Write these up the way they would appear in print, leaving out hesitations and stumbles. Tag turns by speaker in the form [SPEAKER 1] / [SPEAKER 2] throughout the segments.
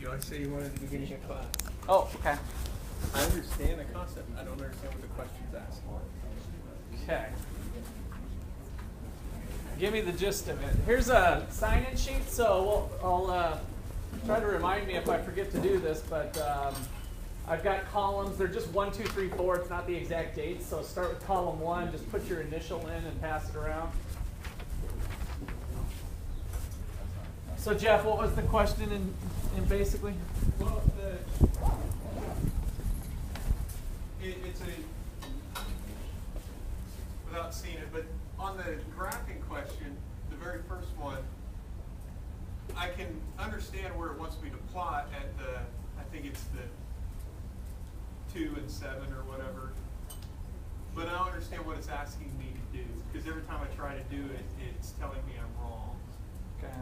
[SPEAKER 1] you. I say you wanted the beginning of class.
[SPEAKER 2] Oh, okay.
[SPEAKER 1] I understand the concept. I don't understand what the question's asking.
[SPEAKER 2] Okay. Give me the gist of it. Here's a sign-in sheet, so I'll try to remind me if I forget to do this, but I've got columns. They're just 1, 2, 3, 4. It's not the exact dates, so start with column 1. Just put your initial in and pass it around. So Jeff, what was the question in basically?
[SPEAKER 1] Well, it's without seeing it, but on the graphing question, the very first one, I can understand where it wants me to plot at the, I think it's the 2 and 7 or whatever, but I don't understand what it's asking me to do, because every time I try to do it, it's telling me I'm wrong.
[SPEAKER 2] Okay.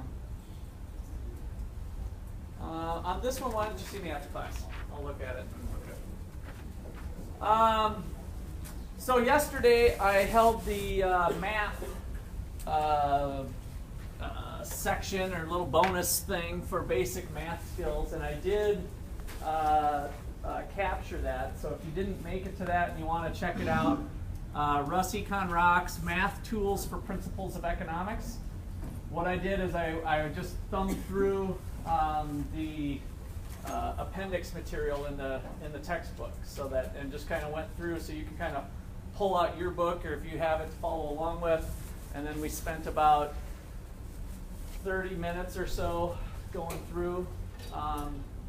[SPEAKER 2] On this one, why don't you see me after class? I'll look at it. Okay. So yesterday I held the math section or little bonus thing for basic math skills, and I did capture that. So if you didn't make it to that and you want to check it out, Russ Econ Rocks Math Tools for Principles of Economics. What I did is I just thumbed through the appendix material in the textbook, so that, and just kind of went through so you can kind of pull out your book, or if you have it, to follow along with. And then we spent about 30 minutes or so going through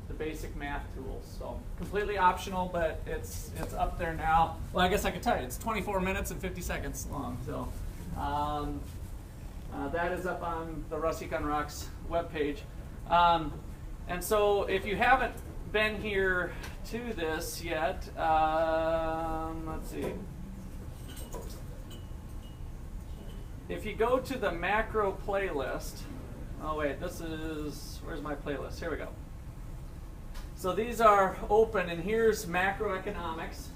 [SPEAKER 2] the basic math tools. So completely optional, but it's up there now. Well, I guess I could tell you, it's 24 minutes and 50 seconds long. So that is up on the Russ Econ Rocks webpage. And so if you haven't been here to this yet, let's see. If you go to the macro playlist, oh wait, this is, where's my playlist? Here we go. So these are open, and here's macroeconomics.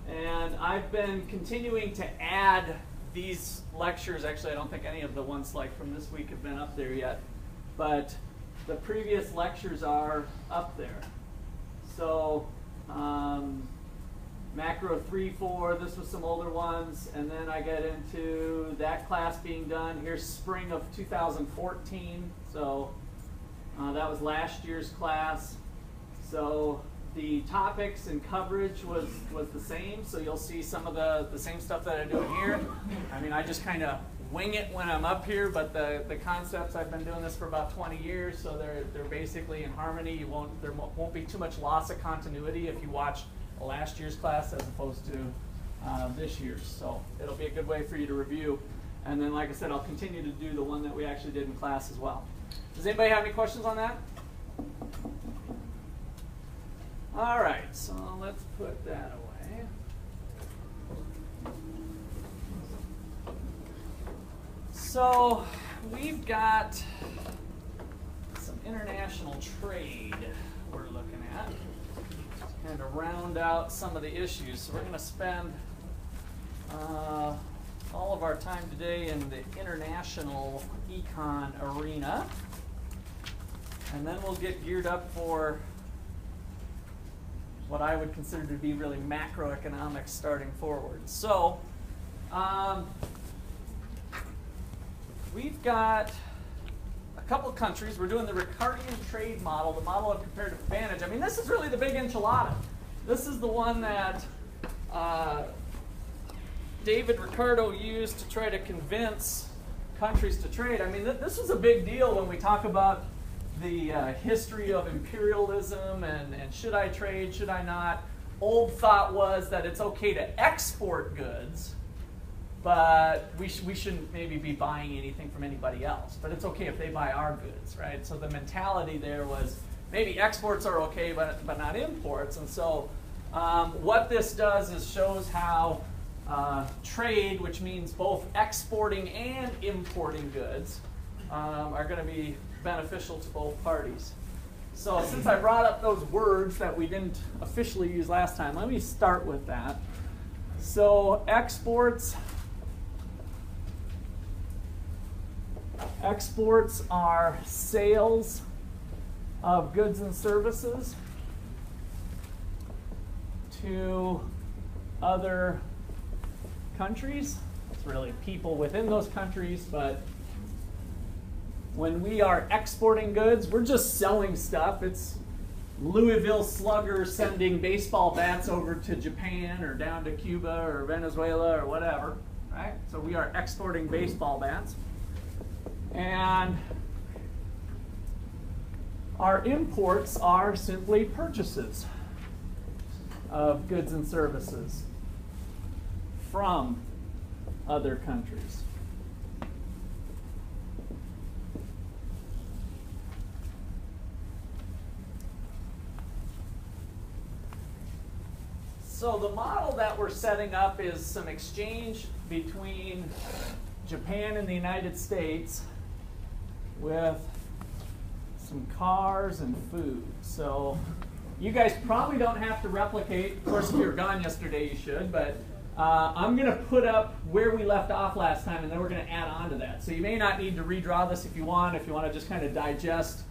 [SPEAKER 2] And I've been continuing to add these lectures. Actually, I don't think any of the ones like from this week have been up there yet, but the previous lectures are up there. So macro 3, 4, this was some older ones, and then I get into that class being done. Here's spring of 2014, so that was last year's class. So the topics and coverage was the same, so you'll see some of the same stuff that I do here. I mean, I just kind of wing it when I'm up here, but the concepts, I've been doing this for about 20 years, so they're basically in harmony. There won't be too much loss of continuity if you watch last year's class as opposed to this year's. So it'll be a good way for you to review. And then, like I said, I'll continue to do the one that we actually did in class as well. Does anybody have any questions on that? All right, so let's put that away. So we've got some international trade we're looking at, and to round out some of the issues. So we're going to spend all of our time today in the international econ arena, and then we'll get geared up for what I would consider to be really macroeconomics starting forward. So we've got a couple of countries. We're doing the Ricardian trade model, the model of comparative advantage. I mean, this is really the big enchilada. This is the one that David Ricardo used to try to convince countries to trade. I mean, this was a big deal when we talk about the history of imperialism and should I trade, should I not. Old thought was that it's okay to export goods, but we shouldn't maybe be buying anything from anybody else. But it's okay if they buy our goods, right? So the mentality there was maybe exports are okay, but not imports. And so what this does is shows how trade, which means both exporting and importing goods, are going to be beneficial to both parties. So since I brought up those words that we didn't officially use last time, let me start with that. So exports are sales of goods and services to other countries. It's really people within those countries, but when we are exporting goods, we're just selling stuff. It's Louisville Slugger sending baseball bats over to Japan or down to Cuba or Venezuela or whatever, right? So we are exporting baseball bats. And our imports are simply purchases of goods and services from other countries. So the model that we're setting up is some exchange between Japan and the United States with some cars and food. So you guys probably don't have to replicate. Of course, if you were gone yesterday, you should. But I'm going to put up where we left off last time, and then we're going to add on to that. So you may not need to redraw this if you want to just kind of digest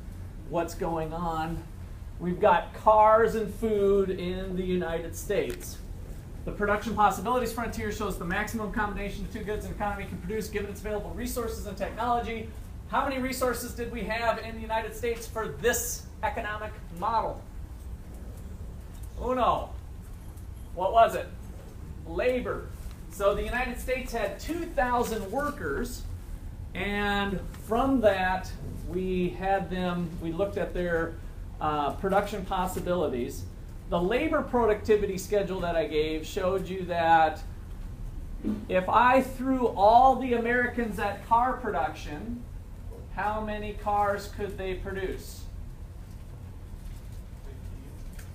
[SPEAKER 2] what's going on. We've got cars and food in the United States. The production possibilities frontier shows the maximum combination of two goods an economy can produce given its available resources and technology. How many resources did we have in the United States for this economic model? Uno. What was it? Labor. So the United States had 2,000 workers, and from that we looked at their production possibilities. The labor productivity schedule that I gave showed you that if I threw all the Americans at car production, how many cars could they produce?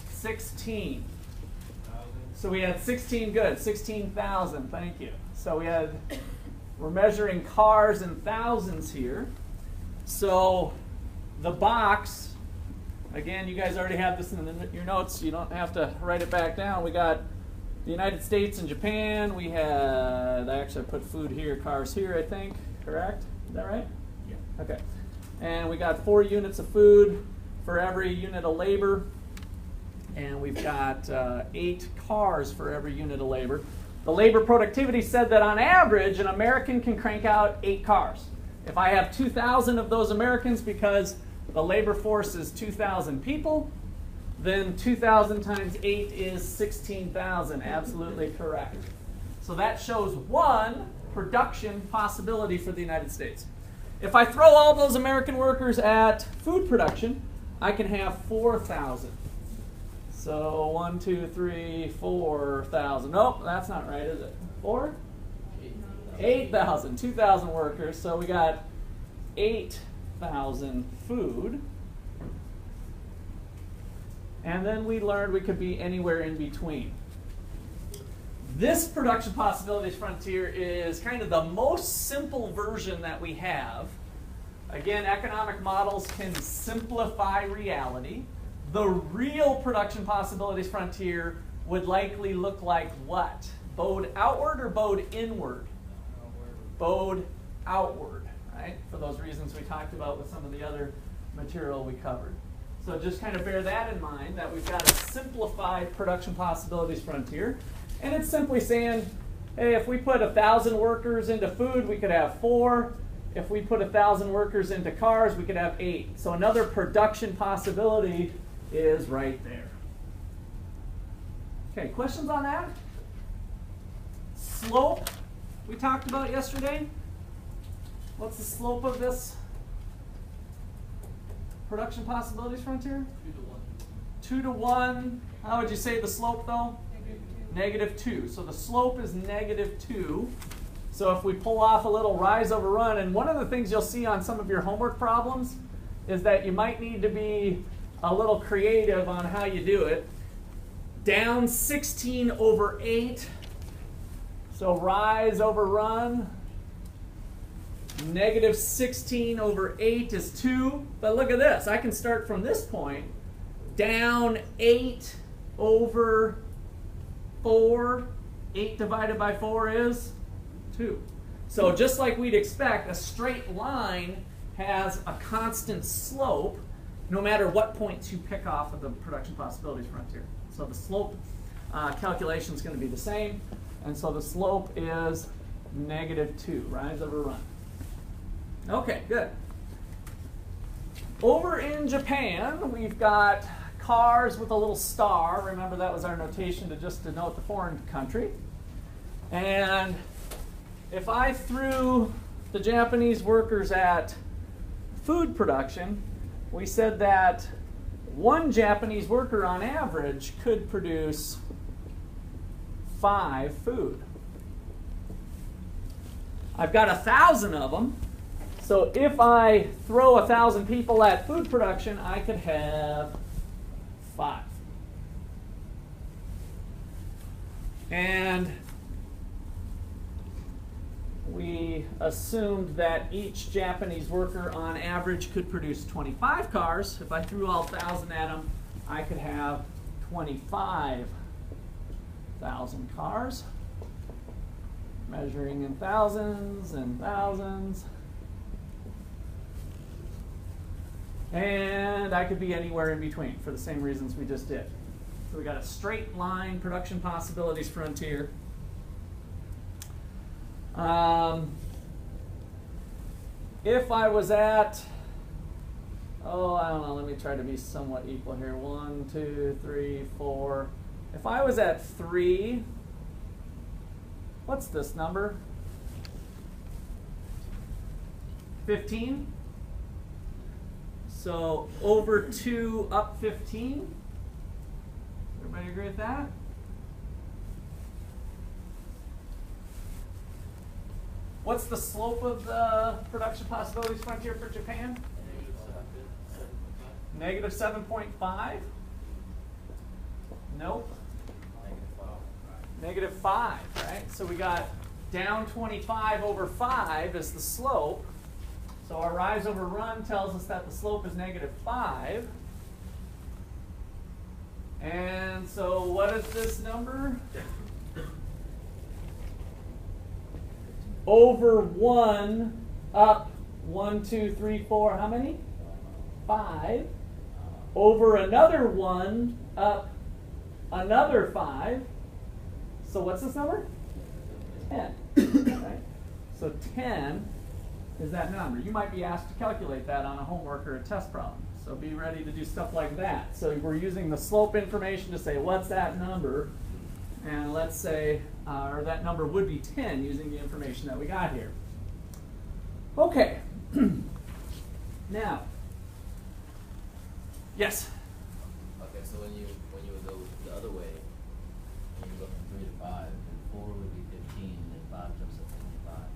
[SPEAKER 2] 16. So we had 16 goods, 16,000, thank you. So we're measuring cars in thousands here. So the box, again, you guys already have this in your notes. You don't have to write it back down. We got the United States and Japan. We had, I put food here, cars here, I think. Correct? Is that right? Yeah. Okay. And we got 4 units of food for every unit of labor. And we've got 8 cars for every unit of labor. The labor productivity said that on average, an American can crank out 8 cars. If I have 2,000 of those Americans because the labor force is 2,000 people, then 2,000 times 8 is 16,000. Absolutely correct. So that shows one production possibility for the United States. If I throw all those American workers at food production, I can have 4,000. So 1, 2, 3, 4,000. Nope, that's not right, is it? 4? 8,000. 2,000 workers. So we got 8,000 food. And then we learned we could be anywhere in between. This production possibilities frontier is kind of the most simple version that we have. Again, economic models can simplify reality. The real production possibilities frontier would likely look like what? Bowed outward or bowed inward? Bowed outward, right? For those reasons we talked about with some of the other material we covered. So just kind of bear that in mind, that we've got a simplified production possibilities frontier. And it's simply saying, hey, if we put 1,000 workers into food, we could have 4. If we put 1,000 workers into cars, we could have 8. So another production possibility is right there. Okay, questions on that? Slope, we talked about yesterday. What's the slope of this production possibilities frontier? 2 to 1. How would you say the slope though? -2. So the slope is -2. So if we pull off a little rise over run, and one of the things you'll see on some of your homework problems is that you might need to be a little creative on how you do it. Down 16 over 8. So rise over run. -16 over 8 is 2. But look at this. I can start from this point. Down 8 over 4. 8 divided by 4 is 2. So just like we'd expect, a straight line has a constant slope. no matter what points you pick off of the production possibilities frontier. So the slope calculation is going to be the same, and so the slope is -2, rise over run. Okay, good. Over in Japan, we've got cars with a little star. Remember, that was our notation to just denote the foreign country. And if I threw the Japanese workers at food production, we said that one Japanese worker on average could produce 5 food. I've got 1,000 of them. So if I throw 1,000 people at food production, I could have 5. And we assumed that each Japanese worker on average could produce 25 cars. If I threw all 1,000 at them, I could have 25,000 cars. Measuring in thousands and thousands. And I could be anywhere in between for the same reasons we just did. So we got a straight line production possibilities frontier. If I was at, I don't know, let me try to be somewhat equal here. 1, 2, 3, 4. If I was at 3, what's this number? 15? So over 2 up 15. Everybody agree with that? What's the slope of the production possibilities frontier for Japan? -7.5? Nope. -5, right? So we got down 25 over 5 is the slope. So our rise over run tells us that the slope is -5. And so what is this number? Over 1 up 1, 2, 3, 4, how many? 5. Over another 1 up another 5. So what's this number? 10. Right? So 10 is that number. You might be asked to calculate that on a homework or a test problem. So be ready to do stuff like that. So we're using the slope information to say, what's that number? And let's say, or that number would be 10 using the information that we got here. Okay. Now, yes?
[SPEAKER 3] Okay, so when you would go the other way, when you go from 3 to 5, then 4 would be 15, and 5 jumps up to 25.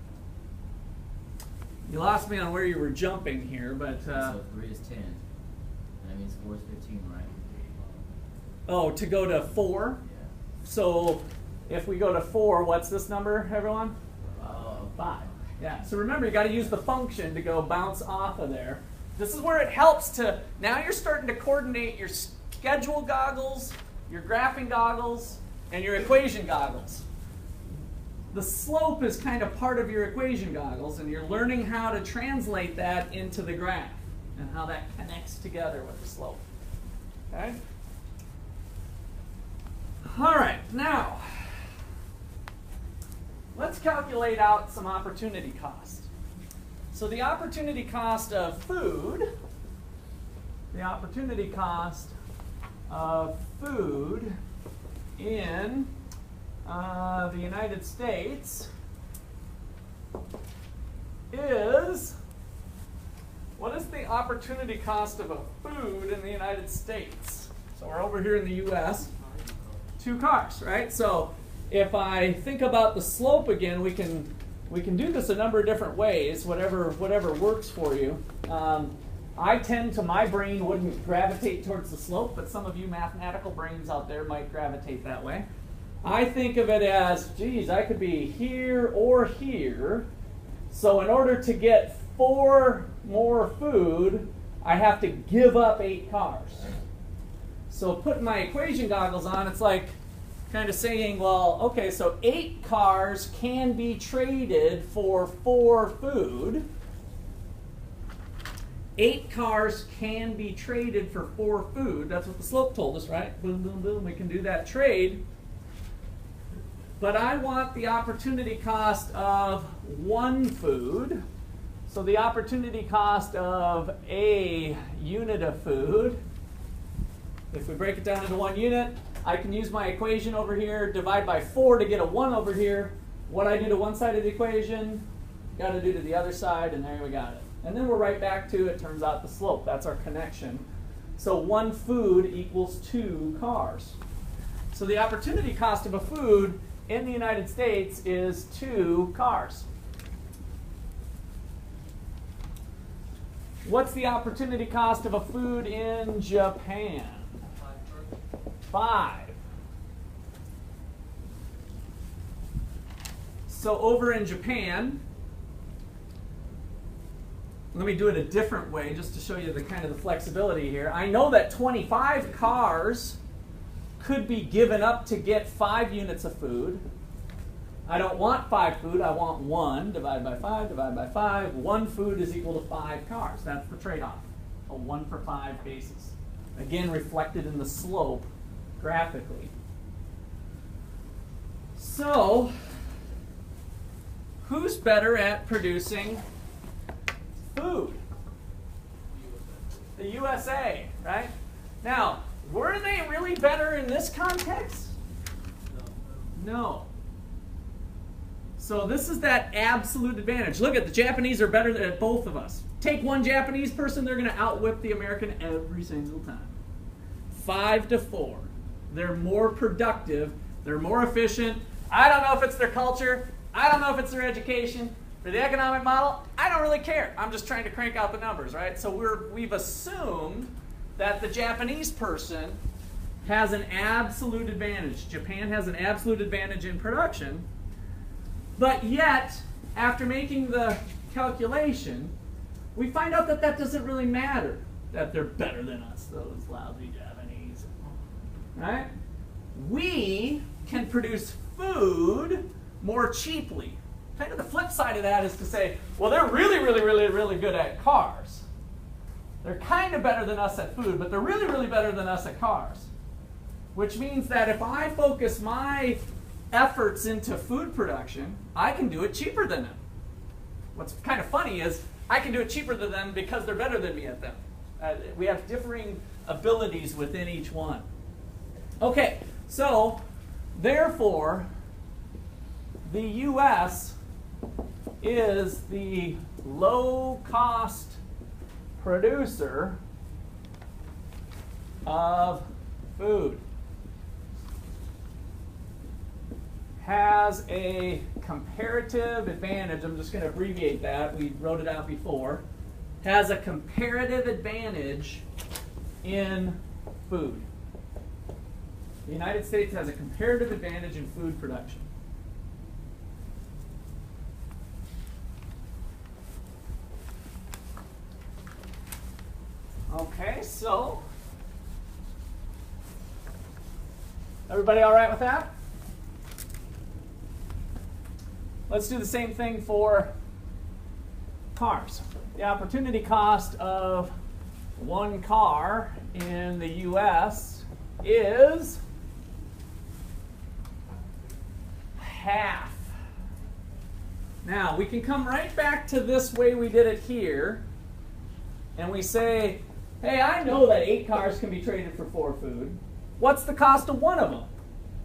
[SPEAKER 2] You lost me on where you were jumping here, but...
[SPEAKER 3] so 3 is 10, and that means 4 is 15, right?
[SPEAKER 2] Oh, to go to 4?
[SPEAKER 3] Yeah.
[SPEAKER 2] So if we go to 4, what's this number, everyone? 5. Yeah, so remember, you got to use the function to go bounce off of there. This is where it helps to, now you're starting to coordinate your schedule goggles, your graphing goggles, and your equation goggles. The slope is kind of part of your equation goggles, and you're learning how to translate that into the graph and how that connects together with the slope. Okay? All right, now, let's calculate out some opportunity cost. So the opportunity cost of food, in the United States is, what is the opportunity cost of a food in the United States? So we're over here in the US, 2 cars, right? So if I think about the slope again, we can do this a number of different ways, whatever works for you. I tend to, my brain wouldn't gravitate towards the slope, but some of you mathematical brains out there might gravitate that way. I think of it as, geez, I could be here or here. So in order to get 4 more food, I have to give up 8 cars. So putting my equation goggles on, it's like kind of saying, well, okay, so 8 cars can be traded for 4 food. 8 cars can be traded for 4 food. That's what the slope told us, right? Boom, boom, boom, we can do that trade. But I want the opportunity cost of 1 food. So the opportunity cost of a unit of food, if we break it down into 1 unit, I can use my equation over here, divide by 4 to get a 1 over here. What I do to one side of the equation, got to do to the other side, and there we got it. And then we're right back to, it turns out, the slope. That's our connection. So 1 food equals 2 cars. So the opportunity cost of a food in the United States is 2 cars. What's the opportunity cost of a food in Japan? 5. So over in Japan, let me do it a different way just to show you the kind of the flexibility here. I know that 25 cars could be given up to get 5 units of food. I don't want 5 food, I want 1. Divide by 5, divide by 5. 1 food is equal to 5 cars. That's the trade-off. A 1 for 5 basis. Again, reflected in the slope graphically. So, who's better at producing food? The USA, right? Now, were they really better in this context? No. So this is that absolute advantage. Look at the Japanese are better than both of us. Take one Japanese person, they're going to outwhip the American every single time. 5 to 4. They're more productive. They're more efficient. I don't know if it's their culture. I don't know if it's their education. For the economic model, I don't really care. I'm just trying to crank out the numbers, right? So we've assumed that the Japanese person has an absolute advantage. Japan has an absolute advantage in production. But yet, after making the calculation, we find out that that doesn't really matter, that they're better than us, those lousy Japanese. Right? We can produce food more cheaply. Kind of the flip side of that is to say, well, they're really, really, really, really good at cars. They're kind of better than us at food, but they're really, really better than us at cars. Which means that if I focus my efforts into food production, I can do it cheaper than them. What's kind of funny is I can do it cheaper than them because they're better than me at them. We have differing abilities within each one. Okay, so therefore, the U.S. is the low-cost producer of food. Has a comparative advantage. I'm just going to abbreviate that. We wrote it out before. Has a comparative advantage in food. The United States has a comparative advantage in food production. Okay, so everybody all right with that? Let's do the same thing for cars. The opportunity cost of 1 car in the U.S. is half. Now, we can come right back to this way we did it here, and we say, hey, I know that 8 cars can be traded for 4 food. What's the cost of 1 of them?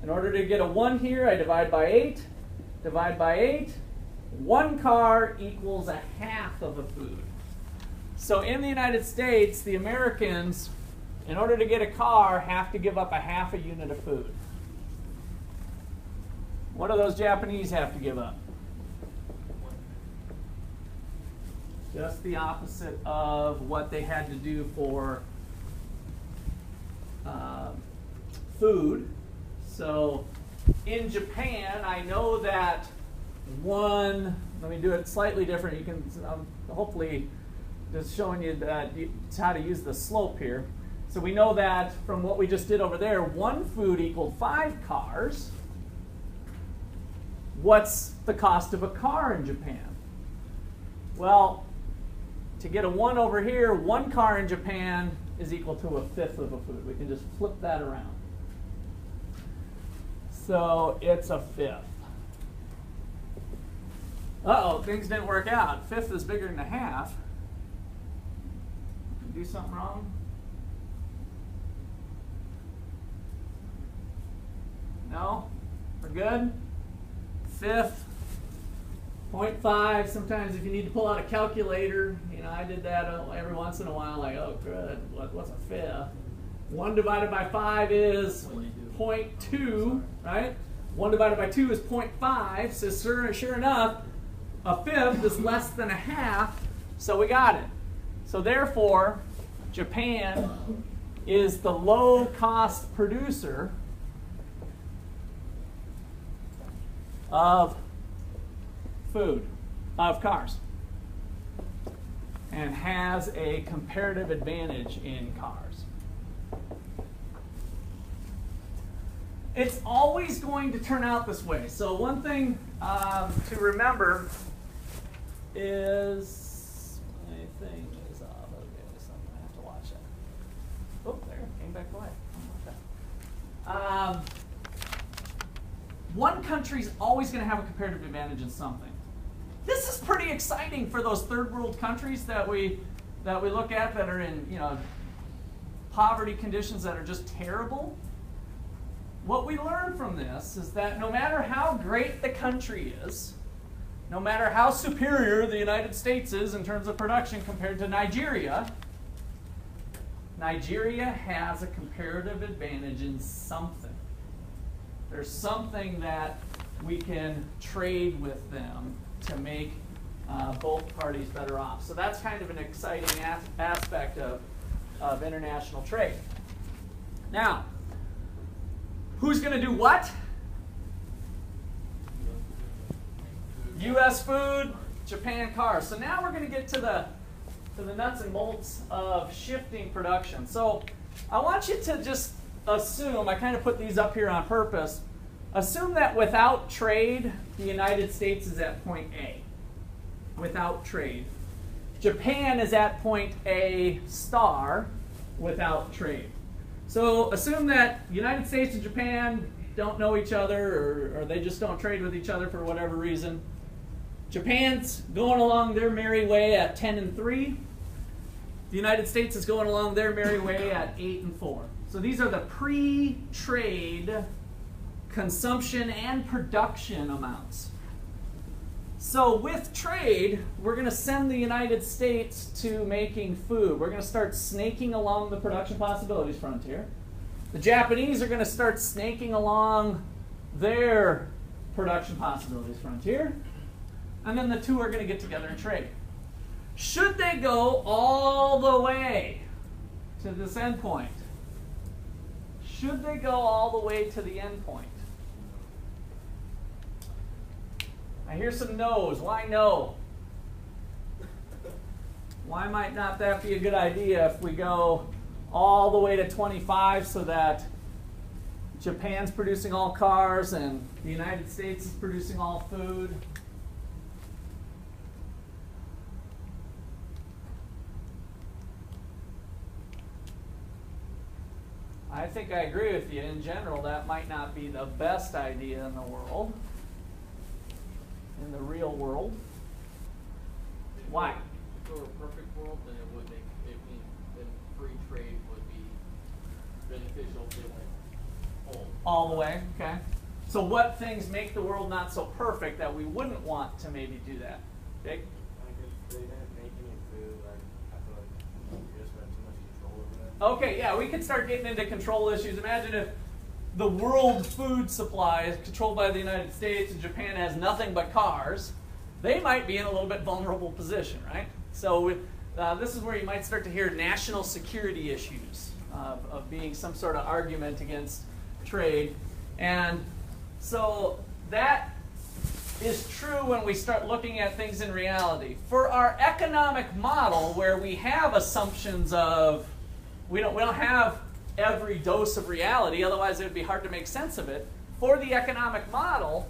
[SPEAKER 2] In order to get a 1 here, I divide by 8. Divide by 8. 1 car equals a half of a food. So in the United States, the Americans, in order to get a car, have to give up a half a unit of food. What do those Japanese have to give up? Just the opposite of what they had to do for food. So in Japan, I know that let me do it slightly different. You can hopefully just showing you that it's how to use the slope here. So we know that from what we just did over there, 1 food equaled 5 cars. What's the cost of a car in Japan? Well, to get a 1 over here, 1 car in Japan is equal to a fifth of a food. We can just flip that around. So it's a fifth. Uh-oh, things didn't work out. Fifth is bigger than a half. Do something wrong? No? We're good? Fifth, 0.5. Sometimes if you need to pull out a calculator, you know, I did that every once in a while, like, oh, good, what's a fifth? 1 divided by 5 is 0.2, right? 1 divided by 2 is 0.5, so sure enough, a fifth is less than a half, so we got it. So therefore, Japan is the low-cost producer of food, of cars, and has a comparative advantage in cars. It's always going to turn out this way. So one thing to remember is, my thing is off. Okay, so I'm going to have to watch that. Oh, there, it came back away. One country's always going to have a comparative advantage in something. This is pretty exciting for those third world countries that we look at that are in, you know, poverty conditions that are just terrible. What we learn from this is that no matter how great the country is, no matter how superior the United States is in terms of production compared to Nigeria, Nigeria has a comparative advantage in something. There's something that we can trade with them to make both parties better off. So that's kind of an exciting aspect of international trade. Now, who's going to do what? U.S. food, Japan cars. So now we're going to get to the nuts and bolts of shifting production. So I want you to just assume, I kind of put these up here on purpose, assume that without trade, the United States is at point A. Without trade. Japan is at point A star without trade. So assume that United States and Japan don't know each other, or they just don't trade with each other for whatever reason. Japan's going along their merry way at 10 and 3. The United States is going along their merry way at 8 and 4. So these are the pre-trade consumption and production amounts. So with trade, we're going to send the United States to making food. We're going to start snaking along the production possibilities frontier. The Japanese are going to start snaking along their production possibilities frontier. And then the two are going to get together and trade. Should they go all the way to this end point? Should they go all the way to the end point? I hear some no's. Why no? Why might not that be a good idea if we go all the way to 25 so that Japan's producing all cars and the United States is producing all food? I think I agree with you. In general, that might not be the best idea in the world. In the real world. Why?
[SPEAKER 4] If it were a perfect world, then it would make it mean then free trade would be beneficial if it went
[SPEAKER 2] all the way, okay. So what things make the world not so perfect that we wouldn't want to maybe do that? Jake?
[SPEAKER 5] Like if they didn't make any food, like I feel like you just had too much control over that.
[SPEAKER 2] Okay, yeah, we could start getting into control issues. Imagine if the world food supply is controlled by the United States and Japan has nothing but cars. They might be in a little bit vulnerable position, right? So this is where you might start to hear national security issues of being some sort of argument against trade. And so that is true when we start looking at things in reality. For our economic model, where we have assumptions of, we don't have every dose of reality, otherwise it would be hard to make sense of it. For the economic model,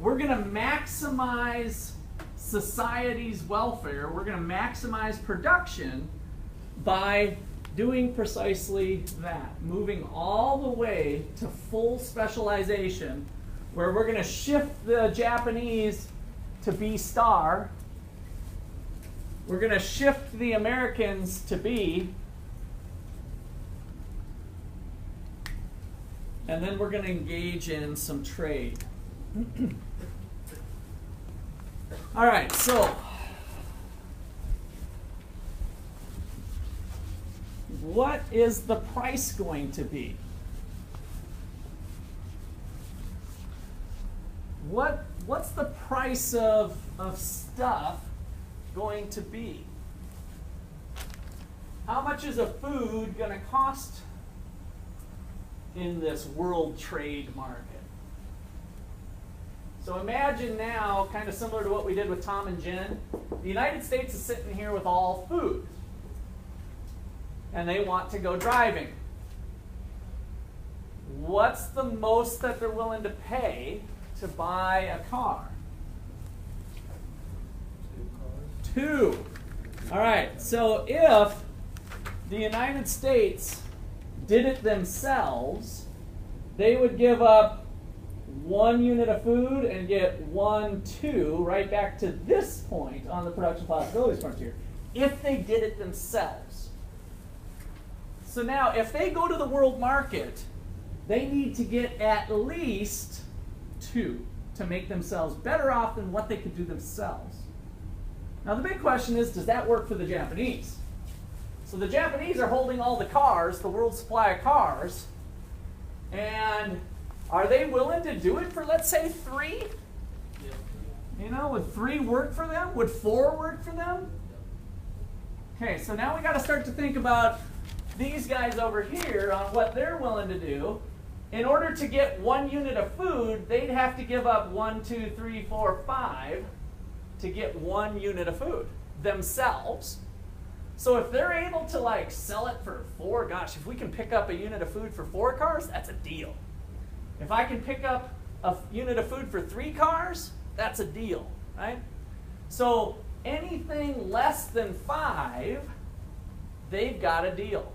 [SPEAKER 2] we're going to maximize society's welfare. We're going to maximize production by doing precisely that, moving all the way to full specialization, where we're going to shift the Japanese to B star. We're going to shift the Americans to B. And then we're going to engage in some trade. All right, so what is the price going to be? What's the price of stuff going to be? How much is a food going to cost in this world trade market? So imagine now, kind of similar to what we did with Tom and Jen, the United States is sitting here with all food, and they want to go driving. What's the most that they're willing to pay to buy a car?
[SPEAKER 5] 2 cars.
[SPEAKER 2] 2. All right, so if the United States did it themselves, they would give up 1 unit of food and get 1, 2, right back to this point on the production possibilities frontier, if they did it themselves. So now, if they go to the world market, they need to get at least 2 to make themselves better off than what they could do themselves. Now the big question is, does that work for the Japanese? So the Japanese are holding all the cars, the world's supply of cars, and are they willing to do it for, let's say, 3? You know, would 3 work for them? Would 4 work for them? Okay, so now we got to start to think about these guys over here on what they're willing to do. In order to get 1 unit of food, they'd have to give up 1, 2, 3, 4, 5 to get 1 unit of food themselves. So if they're able to like sell it for 4, gosh, if we can pick up a unit of food for 4 cars, that's a deal. If I can pick up a unit of food for 3 cars, that's a deal, right? So anything less than 5, they've got a deal.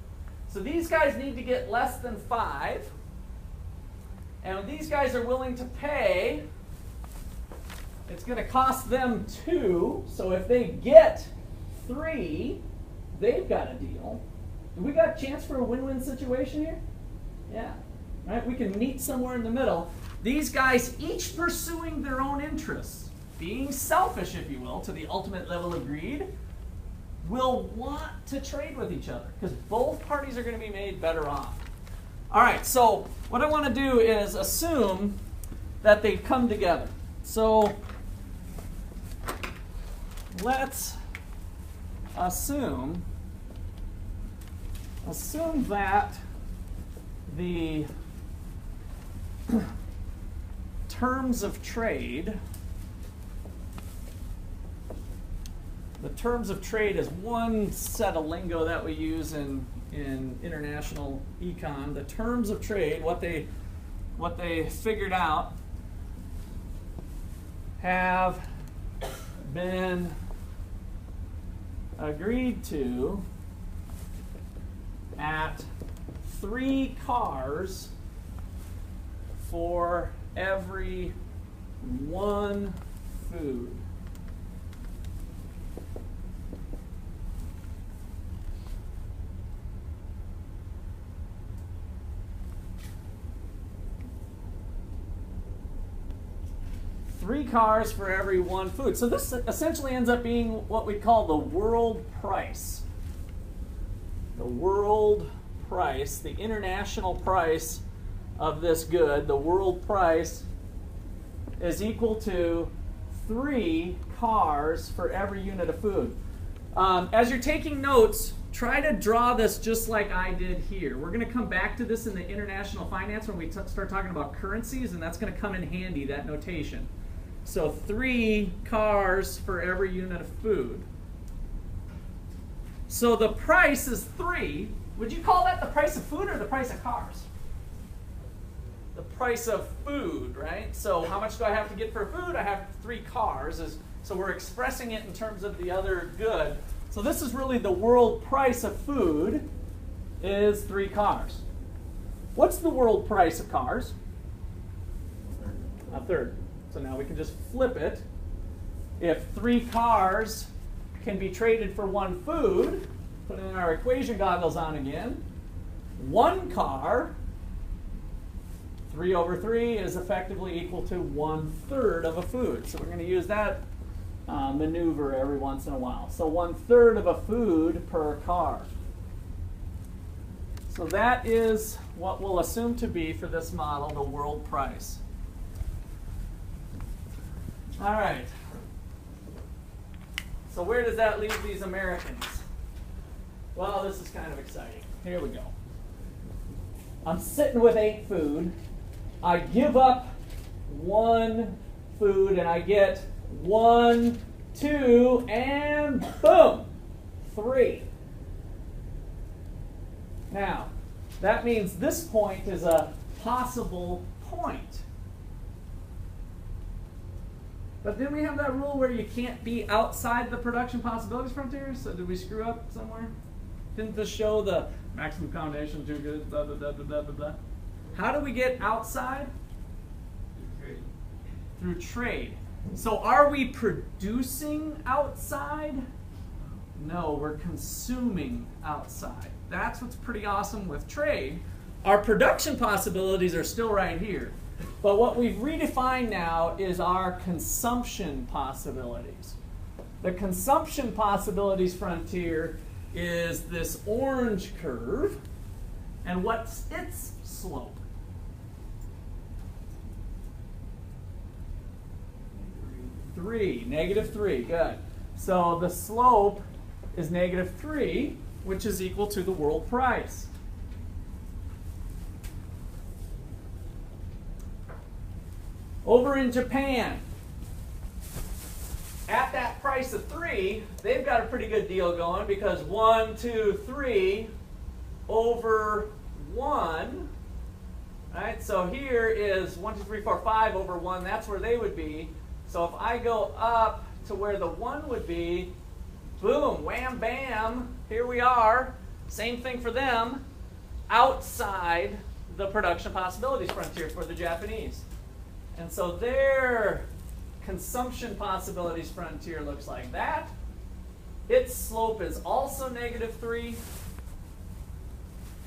[SPEAKER 2] So these guys need to get less than 5. And these guys are willing to pay, it's going to cost them 2. So if they get 3, they've got a deal. Have we got a chance for a win-win situation here? Yeah. Right? We can meet somewhere in the middle. These guys, each pursuing their own interests, being selfish, if you will, to the ultimate level of greed, will want to trade with each other because both parties are going to be made better off. All right, so what I want to do is assume that they come together. So let's assume that the terms of trade, is one set of lingo that we use in international econ. The terms of trade, what they figured out, have been agreed to at 3 cars for every 1 food. Three cars for every 1 food. So this essentially ends up being what we call the world price. The world price, the international price of this good, the world price is equal to 3 cars for every unit of food. As you're taking notes, try to draw this just like I did here. We're going to come back to this in the international finance when we start talking about currencies, and that's going to come in handy, that notation. So 3 cars for every unit of food. So the price is 3. Would you call that the price of food or the price of cars? The price of food, right? So how much do I have to get for food? I have 3 cars So we're expressing it in terms of the other good. So this is really the world price of food is 3 cars. What's the world price of cars? A third. So now we can just flip it. If 3 cars can be traded for 1 food, putting our equation goggles on again, 1 car, 3 over 3 is effectively equal to 1/3 of a food. So we're going to use that maneuver every once in a while. So 1/3 of a food per car. So that is what we'll assume to be for this model the world price. All right. So where does that leave these Americans? Well, this is kind of exciting. Here we go. I'm sitting with 8 food. I give up 1 food and I get 1, 2, and boom, 3. Now, that means this point is a possible point. But then we have that rule where you can't be outside the production possibilities frontier. So did we screw up somewhere? Didn't this show the maximum combination too good, blah, blah, blah, blah, blah, blah? How do we get outside? Through trade. So are we producing outside? No, we're consuming outside. That's what's pretty awesome with trade. Our production possibilities are still right here. But what we've redefined now is our consumption possibilities. The consumption possibilities frontier is this orange curve. And what's its slope? -3, good. So the slope is -3, which is equal to the world price. Over in Japan, at that price of 3, they've got a pretty good deal going because 1, 2, 3 over 1. Right? So here is 1, 2, 3, 4, 5 over 1. That's where they would be. So if I go up to where the 1 would be, boom, wham, bam, here we are. Same thing for them, outside the production possibilities frontier for the Japanese. And so their consumption possibilities frontier looks like that. Its slope is also -3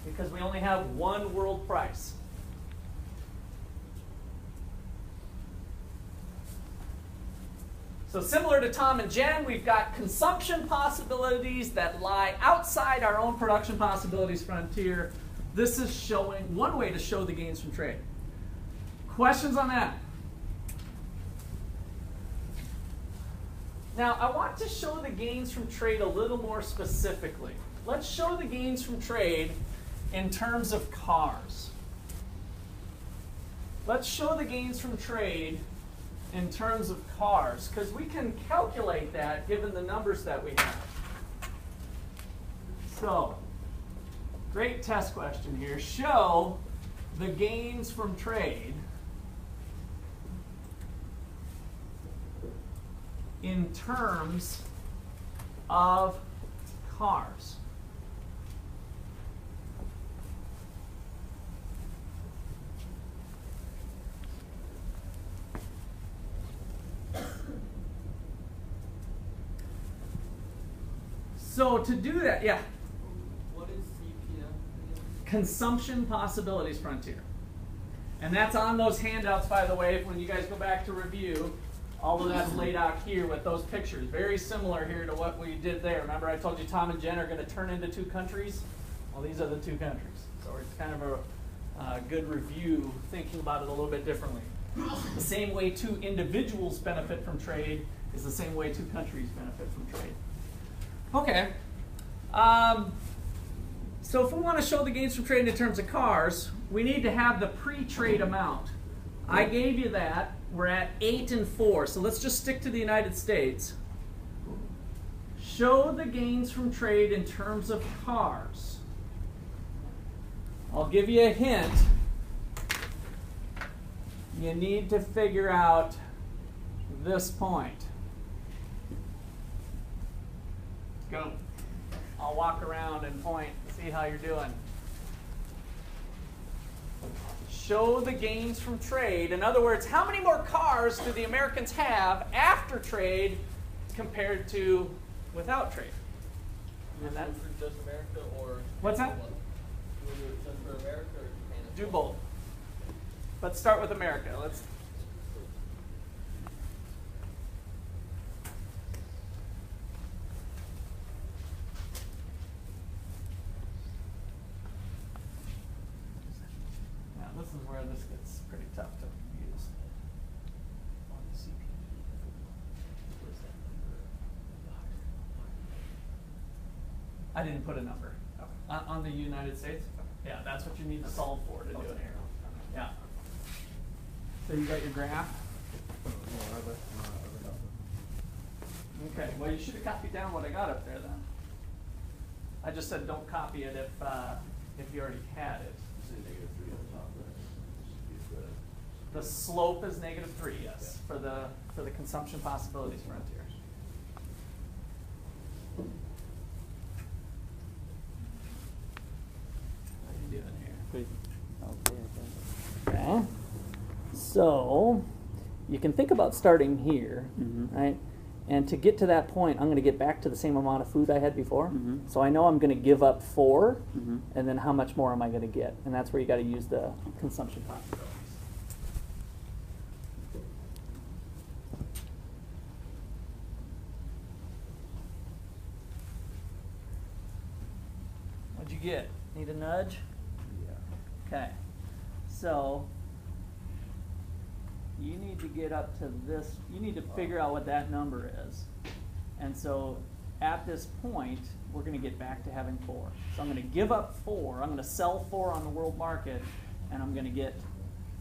[SPEAKER 2] because we only have 1 world price. So similar to Tom and Jen, we've got consumption possibilities that lie outside our own production possibilities frontier. This is showing one way to show the gains from trade. Questions on that? Now, I want to show the gains from trade a little more specifically. Let's show the gains from trade in terms of cars. Let's show the gains from trade in terms of cars, because we can calculate that given the numbers that we have. So, great test question here. Show the gains from trade in terms of cars. So to do that, yeah.
[SPEAKER 4] What is CPF?
[SPEAKER 2] Consumption possibilities frontier. And that's on those handouts, by the way, when you guys go back to review. All of that's laid out here with those pictures. Very similar here to what we did there. Remember I told you Tom and Jen are going to turn into 2 countries? Well, these are the 2 countries. So it's kind of a good review, thinking about it a little bit differently. The same way 2 individuals benefit from trade is the same way 2 countries benefit from trade. Okay. So if we want to show the gains from trade in terms of cars, we need to have the pre-trade amount. I gave you that. We're at 8 and 4. So let's just stick to the United States. Show the gains from trade in terms of cars. I'll give you a hint. You need to figure out this point. I'll walk around and point, see how you're doing. Show the gains from trade. In other words, how many more cars do the Americans have after trade compared to without trade? And that,
[SPEAKER 4] for just America or
[SPEAKER 2] what's that?
[SPEAKER 4] Do we do it just for America or Japan?
[SPEAKER 2] Do both. Let's start with America. Let's. Now this is where this gets pretty tough to use. I didn't put a number. On the United States? Yeah, that's what you need to solve for to do it here. Yeah. So you got your graph? Okay, well you should have copied down what I got up there then. I just said don't copy it if you already had it. The slope is -3, yes, for the consumption possibilities frontier. Okay. So you can think about starting here, right? And to get to that point, I'm going to get back to the same amount of food I had before. So I know I'm going to give up 4, and then how much more am I going to get? And that's where you got to use the consumption possibilities. What'd you get? Need a nudge? Okay, so you need to get up to this, you need to figure out what that number is. And so at this point, we're going to get back to having 4. So I'm going to give up 4, I'm going to sell 4 on the world market, and I'm going to get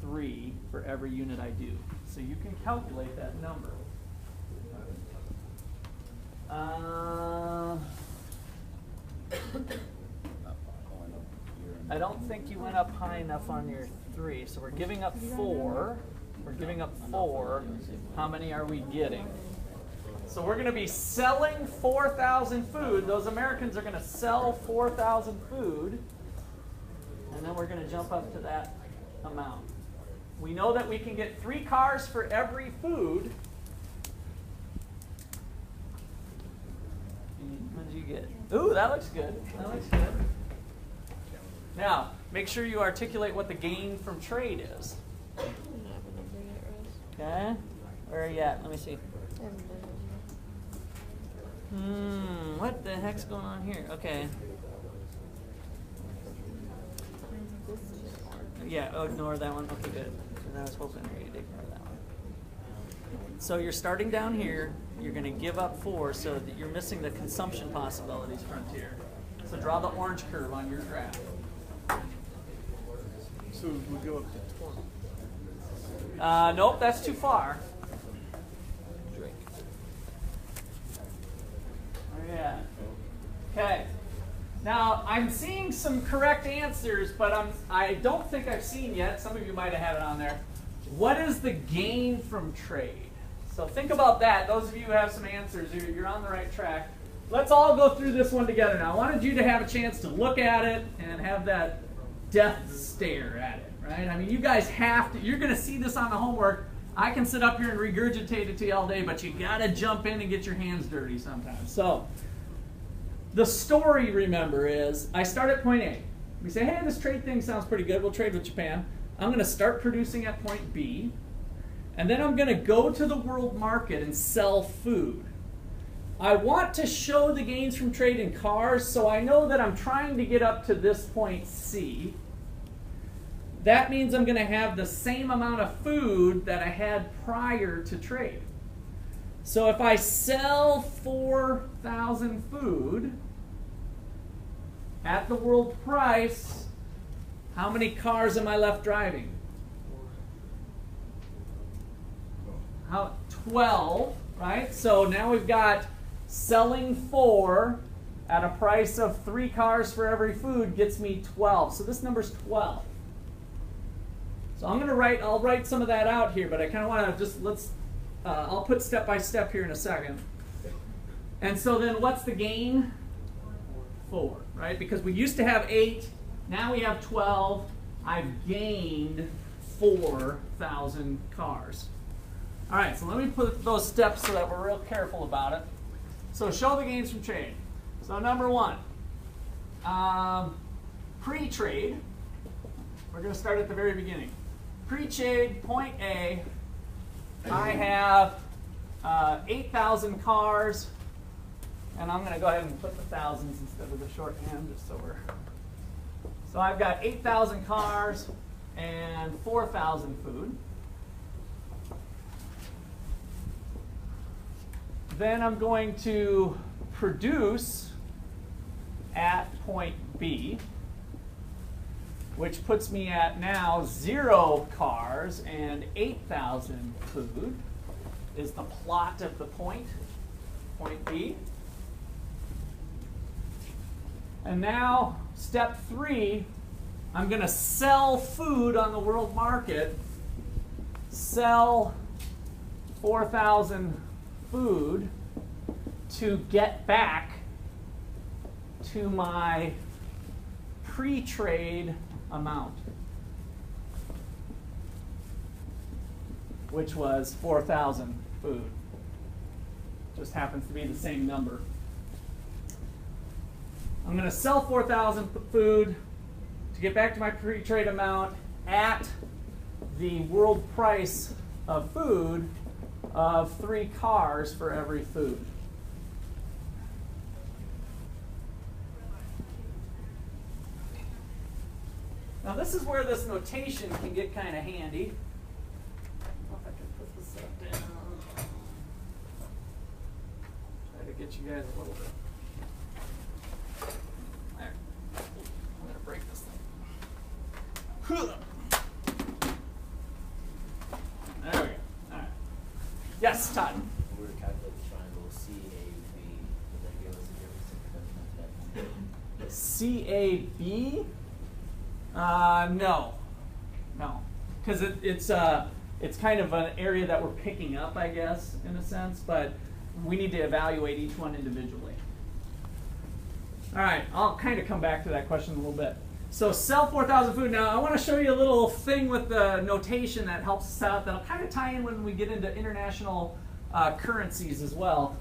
[SPEAKER 2] 3 for every unit I do. So you can calculate that number. I don't think you went up high enough on your 3, so we're giving up 4. We're giving up 4. How many are we getting? So we're going to be selling 4,000 food. Those Americans are going to sell 4,000 food. And then we're going to jump up to that amount. We know that we can get 3 cars for every food. What did you get? Ooh, that looks good. That looks good. Now, make sure you articulate what the gain from trade is. Okay, where are you at? Let me see. What the heck's going on here? Okay. Yeah, ignore that one. Okay, good. I was hoping you'd ignore that one. So you're starting down here. You're going to give up 4, so that you're missing the consumption possibilities frontier. So draw the orange curve on your graph.
[SPEAKER 1] So we'll go up to 20.
[SPEAKER 2] Nope, that's too far. Yeah. Okay. Now I'm seeing some correct answers, but I don't think I've seen yet. Some of you might have had it on there. What is the gain from trade? So think about that. Those of you who have some answers, you're on the right track. Let's all go through this one together now. I wanted you to have a chance to look at it and have that death stare at it, right? I mean, you guys have to, you're going to see this on the homework. I can sit up here and regurgitate it to you all day, but you got to jump in and get your hands dirty sometimes. So the story, remember, is I start at point A. We say, hey, this trade thing sounds pretty good. We'll trade with Japan. I'm going to start producing at point B, and then I'm going to go to the world market and sell food. I want to show the gains from trade in cars, so I know that I'm trying to get up to this point C. That means I'm going to have the same amount of food that I had prior to trade. So if I sell 4,000 food at the world price, how many cars am I left driving? 12, right? So now we've got selling 4 at a price of 3 cars for every food gets me 12. So this number's 12. So I'll write some of that out here, but I kind of want to just, I'll put step by step here in a second. And so then what's the gain? 4, right? Because we used to have 8, now we have 12. I've gained 4,000 cars. All right, so let me put those steps so that we're real careful about it. So show the gains from trade. So number 1, pre-trade. We're going to start at the very beginning. Pre-trade, point A, I have 8,000 cars, and I'm going to go ahead and put the thousands instead of the shorthand, just so we're. So I've got 8,000 cars and 4,000 food. Then I'm going to produce at point B, which puts me at now 0 cars and 8,000 food is the plot of the point B. And now step 3, I'm going to sell food on the world market, sell 4,000 food to get back to my pre-trade amount, which was 4,000 food. Just happens to be the same number. I'm going to sell 4,000 food to get back to my pre-trade amount at the world price of food of 3 cars for every food. Now this is where this notation can get kind of handy. I don't know if I can put this up down. Try to get you guys a little bit. There. I'm going to break this thing. There we go. All right. Yes, Todd.
[SPEAKER 3] If we were to calculate the triangle CAB, would that give us a difference in production at that point?
[SPEAKER 2] CAB? No, because it's kind of an area that we're picking up, I guess, in a sense, but we need to evaluate each one individually. All right, I'll kind of come back to that question in a little bit. So sell 4,000 food. Now I want to show you a little thing with the notation that helps us out that'll kind of tie in when we get into international currencies as well.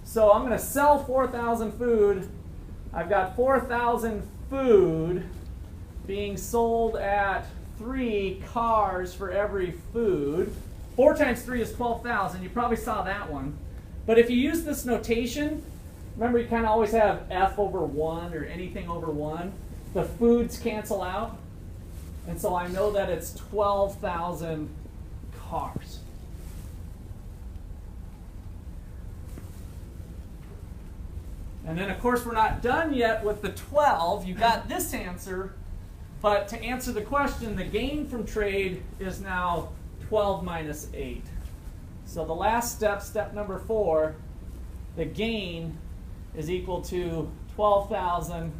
[SPEAKER 2] So I'm going to sell 4,000 food. I've got 4,000 food being sold at 3 cars for every food. 4 times 3 is 12,000. You probably saw that one. But if you use this notation, remember you kind of always have F over 1 or anything over 1. The foods cancel out. And so I know that it's 12,000 cars. And then, of course, we're not done yet with the 12. You got this answer. But to answer the question, the gain from trade is now 12 minus 8. So the last step, step number 4, the gain is equal to 12,000,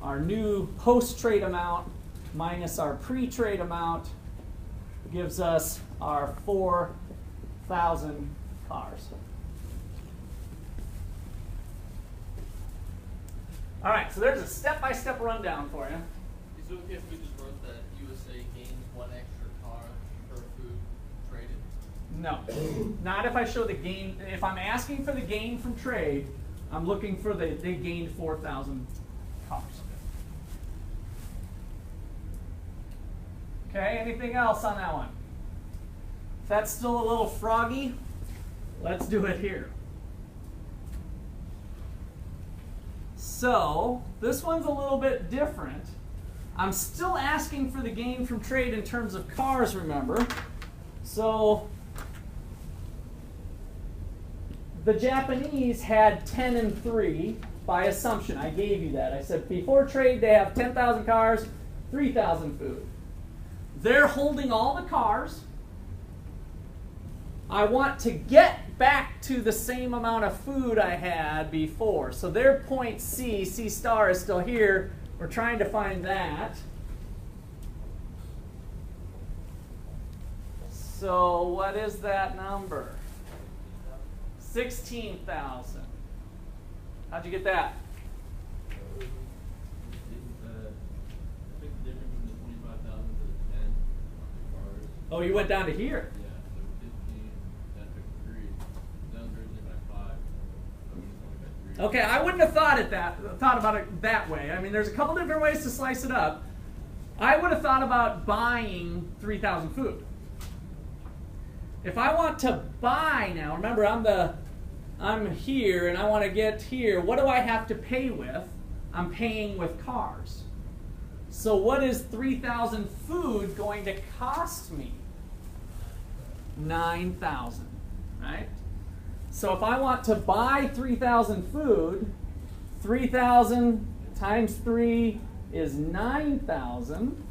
[SPEAKER 2] our new post-trade amount minus our pre-trade amount gives us our 4,000 cars. All right, so there's a step-by-step rundown for you.
[SPEAKER 4] Is it okay if we just wrote that USA gains 1 extra car per food traded?
[SPEAKER 2] No, not if I show the gain. If I'm asking for the gain from trade, I'm looking for they gained 4,000 cars. Okay, anything else on that one? If that's still a little froggy, let's do it here. So this one's a little bit different. I'm still asking for the gain from trade in terms of cars, remember. So the Japanese had 10 and 3 by assumption. I gave you that. I said before trade they have 10,000 cars, 3,000 food. They're holding all the cars. I want to get back to the same amount of food I had before. So their point C star is still here. We're trying to find that. So what is that number? 16,000. How'd you get that? Oh, you went down to here.
[SPEAKER 6] Yeah, so 15, that took 3. That was originally by 5. So it's only by 3.
[SPEAKER 2] Okay, I wouldn't have thought about it that way. I mean, there's a couple different ways to slice it up. I would have thought about buying 3,000 food. If I want to buy now, remember I'm here and I want to get here. What do I have to pay with? I'm paying with cars. So what is 3,000 food going to cost me? 9,000, right? So if I want to buy 3,000 food, 3,000 times 3 is 9,000.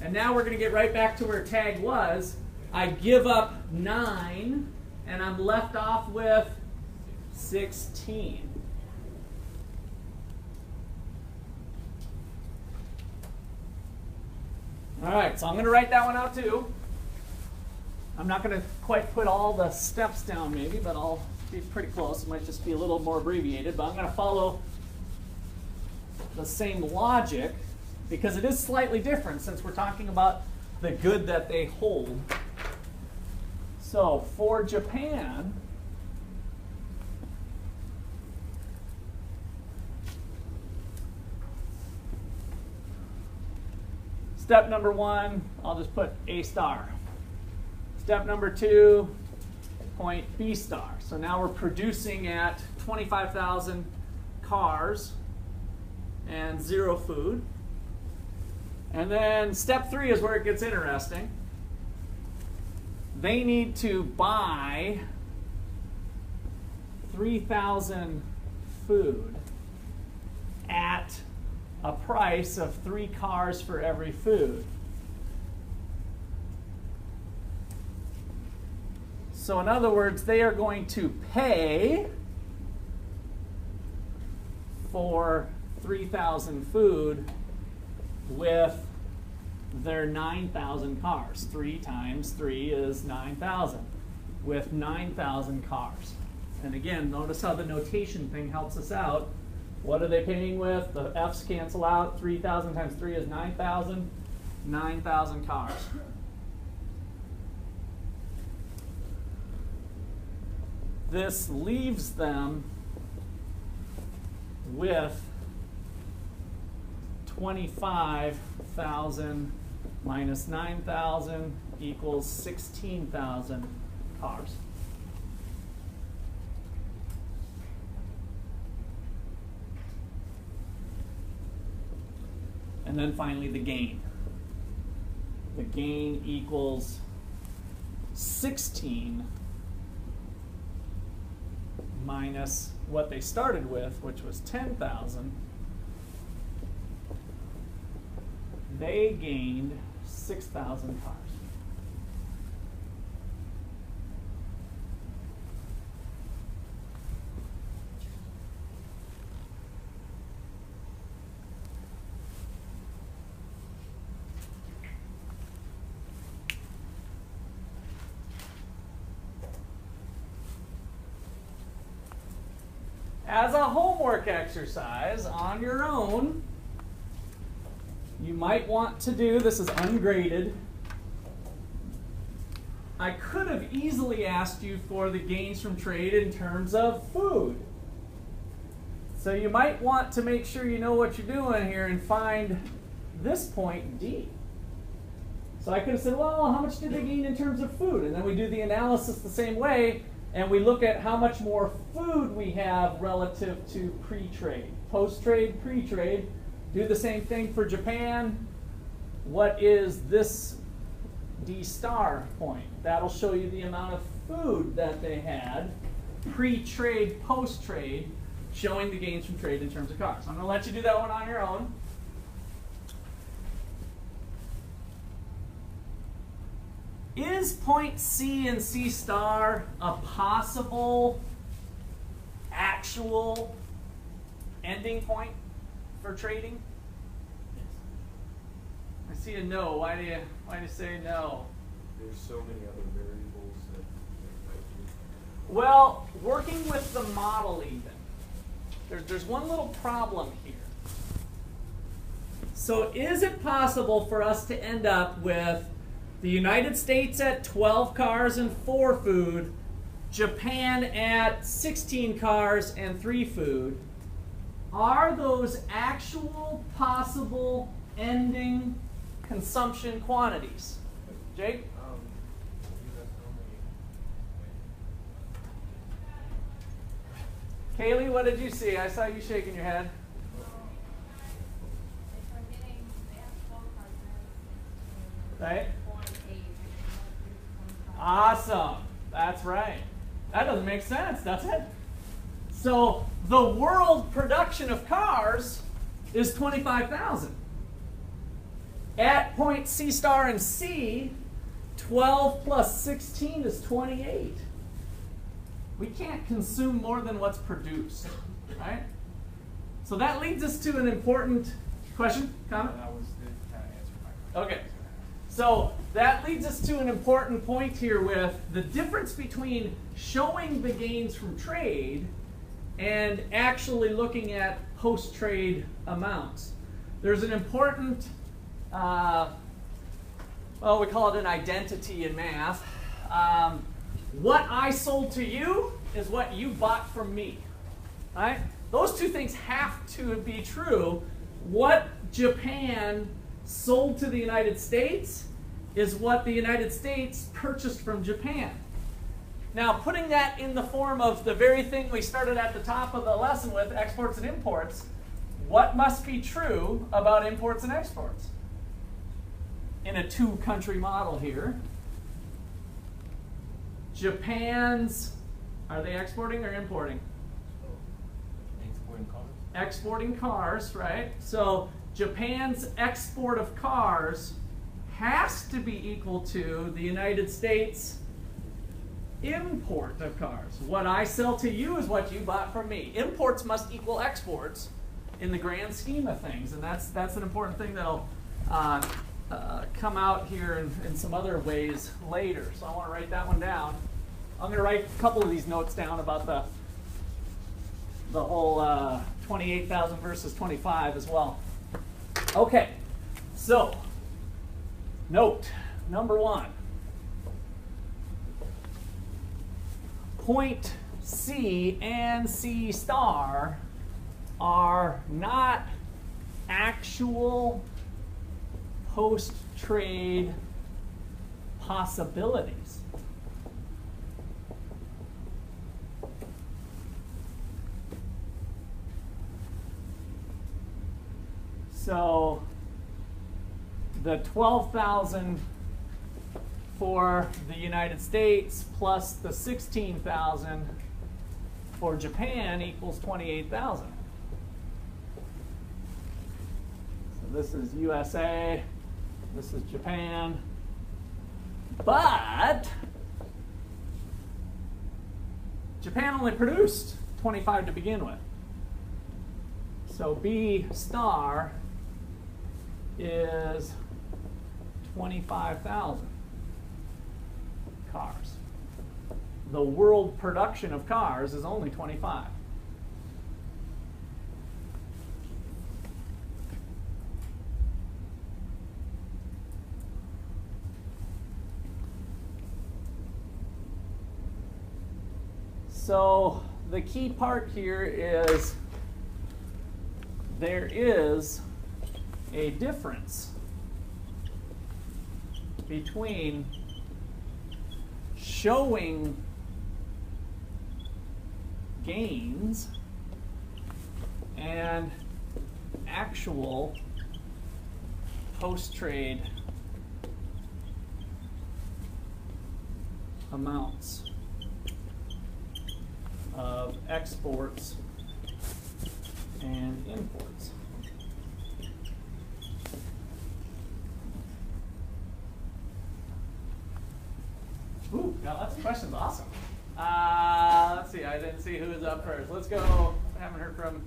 [SPEAKER 2] And now we're going to get right back to where tag was. I give up 9, and I'm left off with 16. All right, so I'm going to write that one out too. I'm not going to quite put all the steps down maybe, but I'll be pretty close. It might just be a little more abbreviated, but I'm going to follow the same logic because it is slightly different since we're talking about the good that they hold. So for Japan, step number 1, I'll just put A star. Step number 2, point B star. So now we're producing at 25,000 cars and 0 food. And then step 3 is where it gets interesting. They need to buy 3,000 food at a price of 3 cars for every food. So in other words, they are going to pay for 3,000 food with their 9,000 cars. 3 times 3 is 9,000 with 9,000 cars. And again, notice how the notation thing helps us out. What are they paying with? The F's cancel out. 3,000 times 3 is 9,000. 9,000 cars. This leaves them with 25,000 minus 9,000 equals 16,000 cars. And then finally the gain. The gain equals 16 minus what they started with, which was 10,000. They gained 6,000 cars. As a homework exercise on your own, you might want to do, this is ungraded. I could have easily asked you for the gains from trade in terms of food. So you might want to make sure you know what you're doing here and find this point D. So I could have said, well, how much did they gain in terms of food? And then we do the analysis the same way, and we look at how much more food we have relative to pre-trade. Post-trade, pre-trade. Do the same thing for Japan. What is this D star point? That'll show you the amount of food that they had pre-trade, post-trade, showing the gains from trade in terms of cars. I'm going to let you do that one on your own. Is point C and C star a possible actual ending point for trading? I see a no. Why do you say no?
[SPEAKER 5] There's so many other variables that might be.
[SPEAKER 2] Well, working with the model even, there's one little problem here. So is it possible for us to end up with The United States at 12 cars and 4 food. Japan at 16 cars and 3 food. Are those actual possible ending consumption quantities? Jake? Kaylee, what did you see? I saw you shaking your head. Right? Awesome. That's right. That doesn't make sense, does it? So the world production of cars is 25,000. At point C star and C, 12 plus 16 is 28. We can't consume more than what's produced, right? So that leads us to an important question, comment?
[SPEAKER 5] That was the kind of answer my question.
[SPEAKER 2] Okay. So that leads us to an important point here with the difference between showing the gains from trade and actually looking at post-trade amounts. There's an important, well, we call it an identity in math. What I sold to you is what you bought from me, right? Those two things have to be true. What Japan sold to the United States is what the United States purchased from Japan. Now, putting that in the form of the very thing we started at the top of the lesson with, exports and imports, what must be true about imports and exports? In a two-country model here, Japan's, are they exporting or importing?
[SPEAKER 3] Exporting cars?
[SPEAKER 2] Exporting cars, right? So Japan's export of cars has to be equal to the United States import of cars. What I sell to you is what you bought from me. Imports must equal exports in the grand scheme of things, and that's an important thing that'll come out here in some other ways later. So I want to write that one down. I'm going to write a couple of these notes down about the whole 28,000 versus 25 as well. Okay, so note number 1. Point C and C star are not actual post-trade possibilities. So the 12,000 for the United States plus the 16,000 for Japan equals 28,000. So this is USA, this is Japan, but Japan only produced 25 to begin with. So B star is 25,000 cars. The world production of cars is only 25. So the key part here is there is a difference between showing gains and actual post-trade amounts of exports and imports. Ooh, got lots of questions. Awesome. Let's see. I didn't see who was up first. Let's go. I haven't heard from.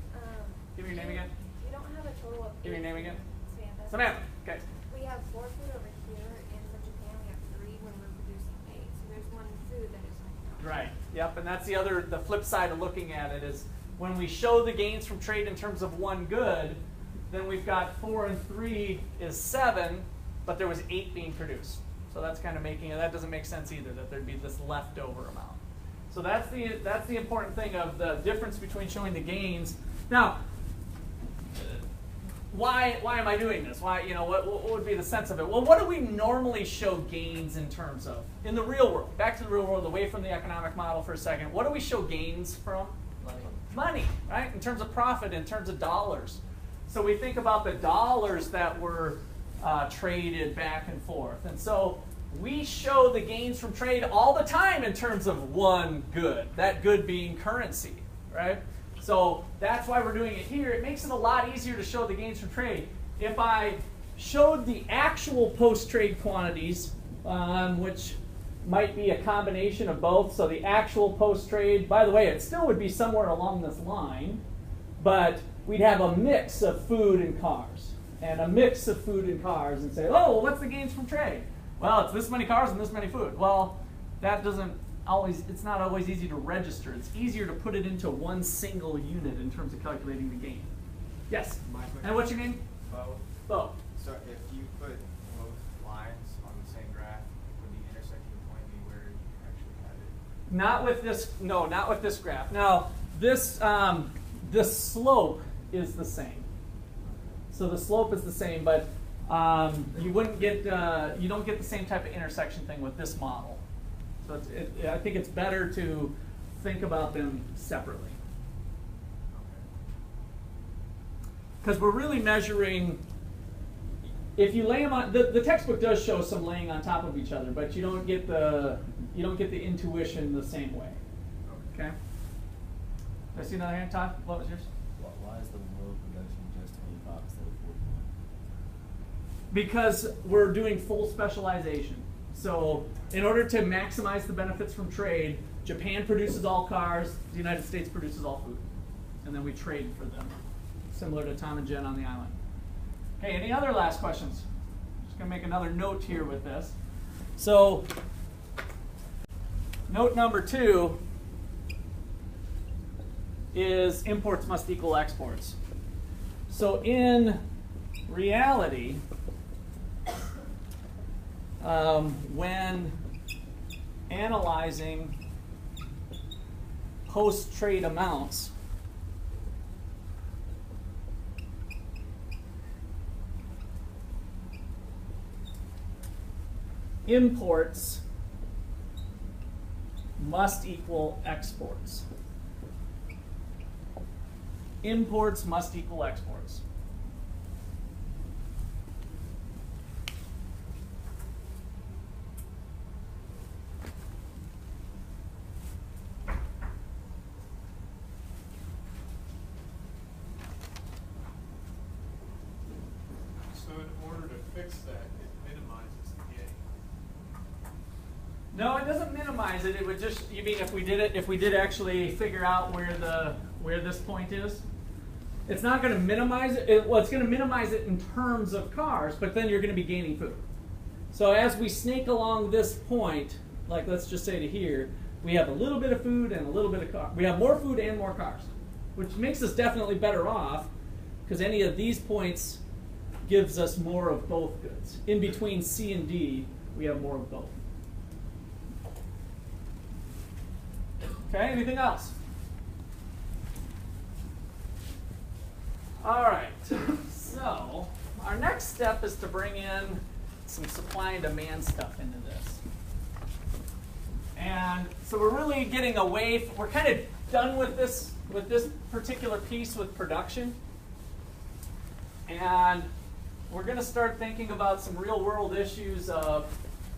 [SPEAKER 2] Give me your name again.
[SPEAKER 7] We don't have a total of.
[SPEAKER 2] Give me your name again.
[SPEAKER 7] Samantha.
[SPEAKER 2] Samantha. Okay.
[SPEAKER 7] We have 4 food over here, and for Japan we have 3 when we're producing 8. So there's 1 food that is not.
[SPEAKER 2] Right. Yep. And that's the flip side of looking at it is when we show the gains from trade in terms of one good, then we've got 4 and 3 is 7, but there was 8 being produced. So that's kind of making it, that doesn't make sense either, that there'd be this leftover amount. So that's the important thing of the difference between showing the gains. Now, why am I doing this? Why, what would be the sense of it? Well, what do we normally show gains in terms of? In the real world, back to the real world, away from the economic model for a second. What do we show gains from? Money, right? In terms of profit, in terms of dollars. So we think about the dollars that were traded back and forth. And so we show the gains from trade all the time in terms of one good, that good being currency, right? So that's why we're doing it here. It makes it a lot easier to show the gains from trade. If I showed the actual post-trade quantities, which might be a combination of both, so the actual post-trade, by the way, it still would be somewhere along this line, but we'd have a mix of food and cars, and a mix of food and cars, and say, oh, well, what's the gains from trade? Well, it's this many cars and this many food. Well, that doesn't always, it's not always easy to register. It's easier to put it into one single unit in terms of calculating the gain. Yes? And what's your name?
[SPEAKER 5] Bo.
[SPEAKER 2] Bo.
[SPEAKER 5] So if you put both lines on the same graph, would the intersecting point be where you actually had it?
[SPEAKER 2] Not with this, no, not with this graph. Now, this slope is the same. So the slope is the same, but you wouldn't get, you don't get the same type of intersection thing with this model. So I think it's better to think about them separately. Because we're really measuring, if you lay them on, the textbook does show some laying on top of each other, but you don't get the intuition the same way. Okay? Did I see another hand, Todd? What was yours?
[SPEAKER 3] Why is the world production just 25 instead of 41?
[SPEAKER 2] Because we're doing full specialization. So in order to maximize the benefits from trade, Japan produces all cars, the United States produces all food. And then we trade for them, similar to Tom and Jen on the island. Okay, any other last questions? Just going to make another note here with this. So note number 2 is imports must equal exports. So in reality, when analyzing post-trade amounts, imports must equal exports. Imports must equal exports.
[SPEAKER 1] So in order to fix that, it minimizes the gain.
[SPEAKER 2] No, it doesn't minimize it. It would just, you mean if we did actually figure out where this point is? It's not going to minimize it. Well, it's going to minimize it in terms of cars, but then you're going to be gaining food. So as we snake along this point, like let's just say to here, we have a little bit of food and a little bit of car. We have more food and more cars, which makes us definitely better off because any of these points gives us more of both goods. In between C and D, we have more of both. Okay, anything else? All right, so our next step is to bring in some supply and demand stuff into this. And so we're really getting away, we're kind of done with this particular piece with production. And we're going to start thinking about some real world issues of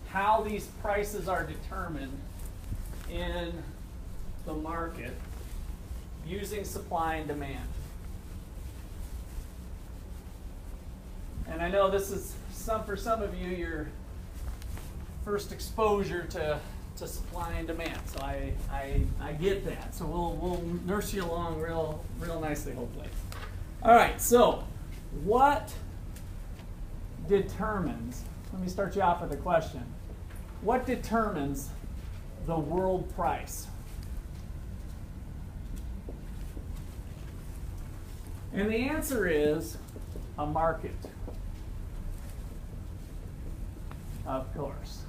[SPEAKER 2] how these prices are determined in the market using supply and demand. And I know this is for some of you your first exposure to supply and demand, so I get that. So we'll nurse you along real nicely, hopefully. All right. So what determines? Let me start you off with a question. What determines the world price? And the answer is a market. Of course.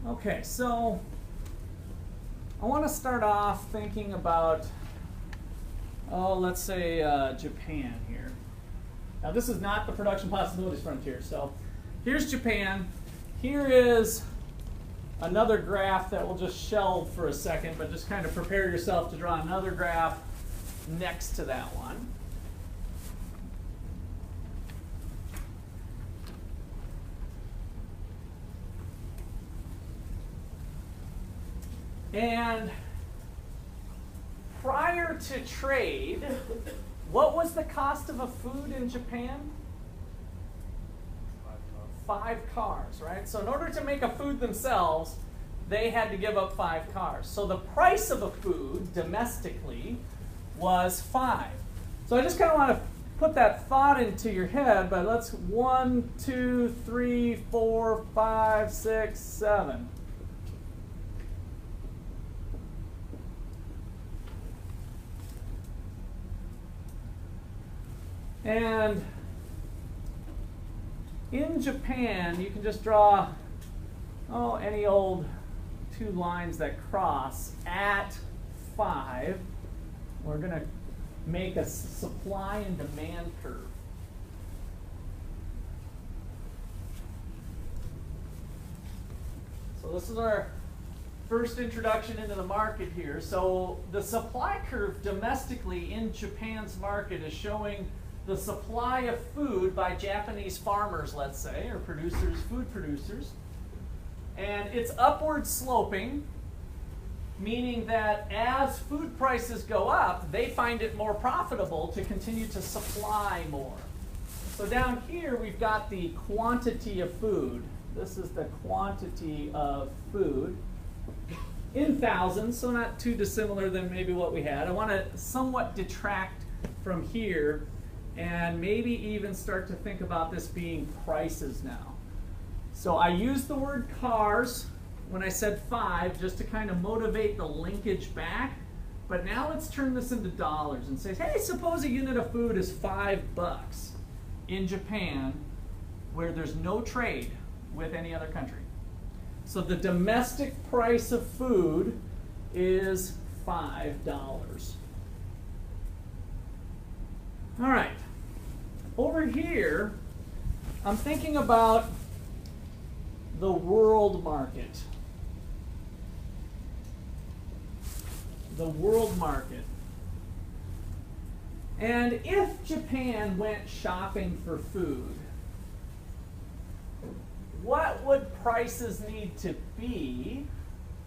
[SPEAKER 2] Okay, so I want to start off thinking about, let's say Japan here. Now this is not the production possibilities frontier, so here's Japan. Here is another graph that we'll just shelve for a second, but just kind of prepare yourself to draw another graph next to that one. And prior to trade, what was the cost of a food in Japan? 5 cars, right? So in order to make a food themselves, they had to give up 5 cars. So the price of a food domestically was 5. So I just kind of want to put that thought into your head, but let's 1, 2, 3, 4, 5, 6, 7. And in Japan, you can just draw, any old 2 lines that cross at 5. We're going to make a supply and demand curve. So this is our first introduction into the market here. So the supply curve domestically in Japan's market is showing the supply of food by Japanese farmers, let's say, or producers, food producers. And it's upward sloping, meaning that as food prices go up, they find it more profitable to continue to supply more. So down here, we've got the quantity of food. This is the quantity of food in thousands, so not too dissimilar than maybe what we had. I want to somewhat detract from here and maybe even start to think about this being prices now. So I used the word cars when I said 5 just to kind of motivate the linkage back. But now let's turn this into dollars and say, hey, suppose a unit of food is $5 in Japan where there's no trade with any other country. So the domestic price of food is $5. All right. Over here, I'm thinking about the world market. The world market. And if Japan went shopping for food, what would prices need to be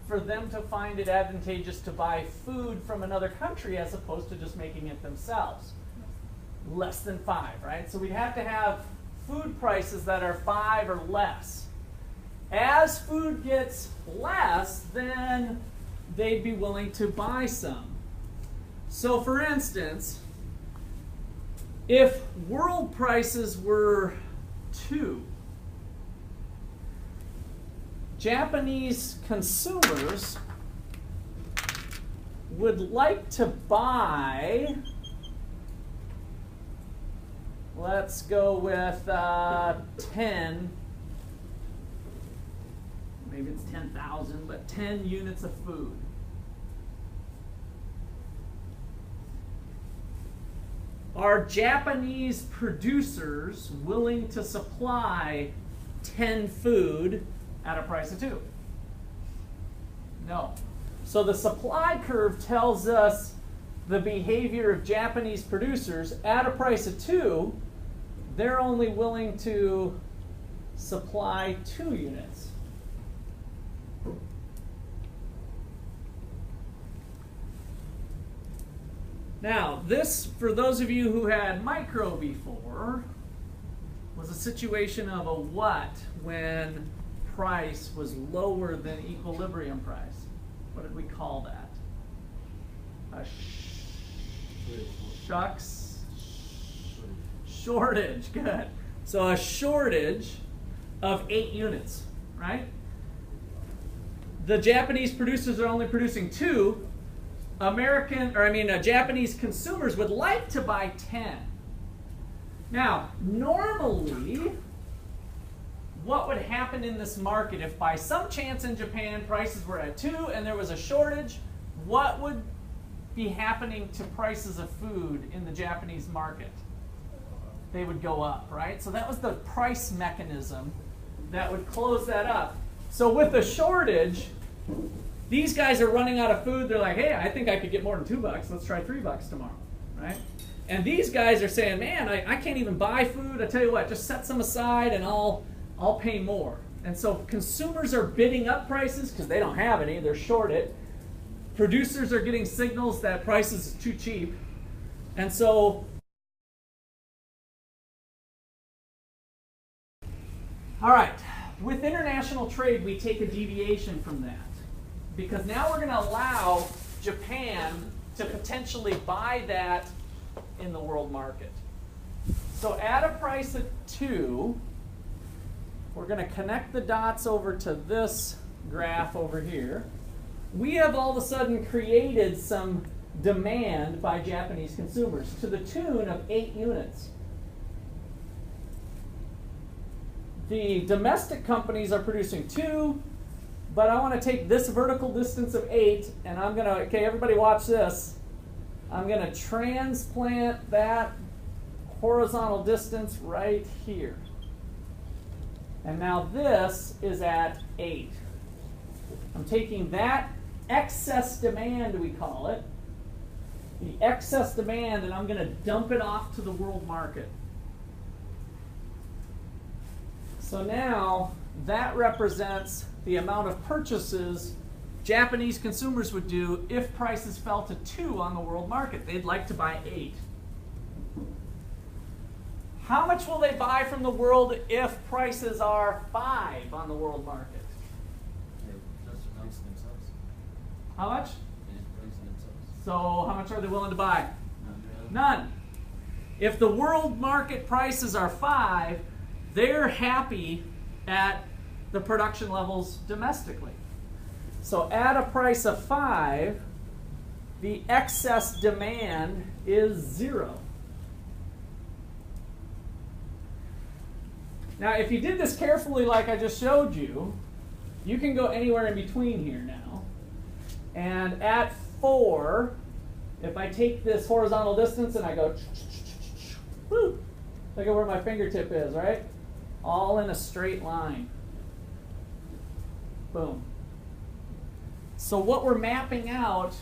[SPEAKER 2] for them to find it advantageous to buy food from another country as opposed to just making it themselves? Less than 5, right? So we'd have to have food prices that are 5 or less. As food gets less, then they'd be willing to buy some. So for instance, if world prices were 2, Japanese consumers would like to buy, let's go with 10, maybe it's 10,000, but 10 units of food. Are Japanese producers willing to supply 10 food at a price of 2? No. So the supply curve tells us the behavior of Japanese producers at a price of 2. They're only willing to supply 2 units. Now, this, for those of you who had micro before, was a situation of a what when price was lower than equilibrium price. What did we call that? A shucks? Shortage, good. So a shortage of 8 units, right? The Japanese producers are only producing 2. Japanese consumers would like to buy 10. Now, normally, what would happen in this market if by some chance in Japan prices were at 2 and there was a shortage? What would be happening to prices of food in the Japanese market? They would go up, right? So that was the price mechanism that would close that up. So with a shortage, these guys are running out of food. They're like, hey, I think I could get more than $2. Let's try $3 tomorrow, right? And these guys are saying, man, I can't even buy food. I tell you what, just set some aside and I'll pay more. And so consumers are bidding up prices because they don't have any. They're short it. Producers are getting signals that prices are too cheap. And so, all right, with international trade, we take a deviation from that. Because now we're going to allow Japan to potentially buy that in the world market. So at a price of 2, we're going to connect the dots over to this graph over here. We have all of a sudden created some demand by Japanese consumers to the tune of 8 units. The domestic companies are producing 2, but I want to take this vertical distance of 8, and I'm going to, okay, everybody watch this. I'm going to transplant that horizontal distance right here. And now this is at 8. I'm taking that excess demand, we call it, the excess demand, and I'm going to dump it off to the world market. So now that represents the amount of purchases Japanese consumers would do if prices fell to 2 on the world market. They'd like to buy 8. How much will they buy from the world if prices are 5 on the world market? How much? So how much are they willing to buy? None. If the world market prices are 5, they're happy at the production levels domestically. So at a price of 5, the excess demand is 0. Now, if you did this carefully like I just showed you, you can go anywhere in between here now. And at 4, if I take this horizontal distance and I go, whoo, look at where my fingertip is, right? All in a straight line. Boom. So what we're mapping out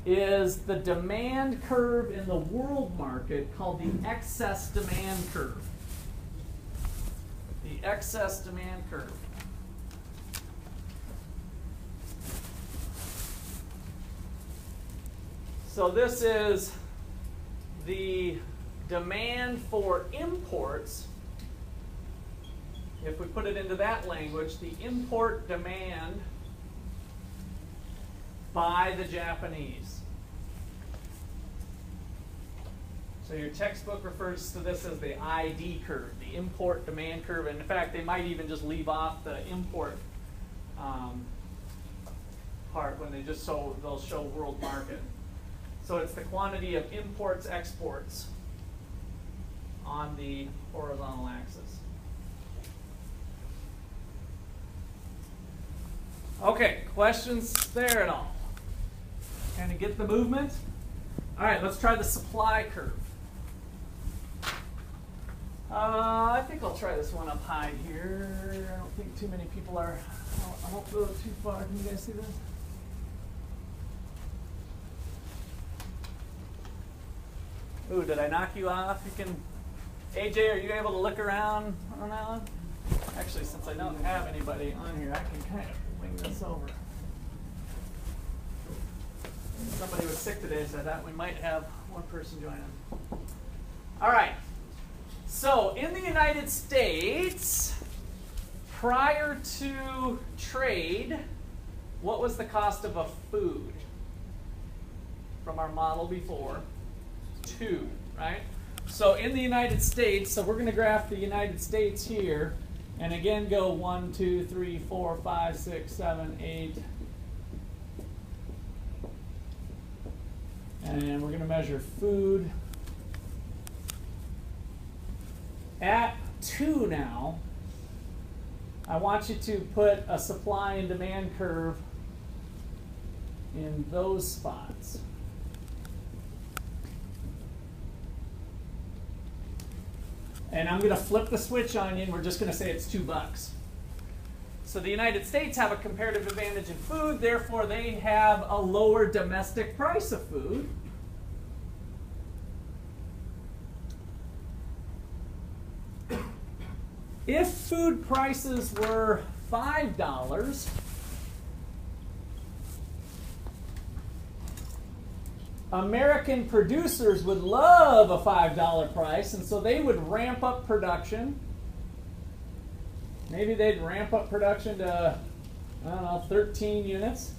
[SPEAKER 2] is the demand curve in the world market called the excess demand curve. The excess demand curve. So this is the demand for imports. If we put it into that language, the import demand by the Japanese. So your textbook refers to this as the ID curve, the import demand curve. And in fact, they might even just leave off the import part when they just they'll show world market. So it's the quantity of imports, exports on the horizontal axis. Okay, questions there at all? Kind of get the movement? All right, let's try the supply curve. I think I'll try this one up high here. I don't think too many people are. I won't go too far. Can you guys see this? Ooh, did I knock you off? You can. AJ, are you able to look around on that one? Actually, since I don't have anybody on here, I can kind of wing this over. Somebody was sick today, so I thought we might have one person join in. All right. So in the United States, prior to trade, what was the cost of a food from our model before? 2, right? So in the United States, so we're going to graph the United States here, and again go 1, 2, 3, 4, 5, 6, 7, 8. And we're going to measure food at 2 now. I want you to put a supply and demand curve in those spots. And I'm going to flip the switch on you, and we're just going to say it's $2. So the United States have a comparative advantage in food, therefore they have a lower domestic price of food. If food prices were $5, American producers would love a $5 price, and so they would ramp up production. Maybe they'd ramp up production to, I don't know, 13 units.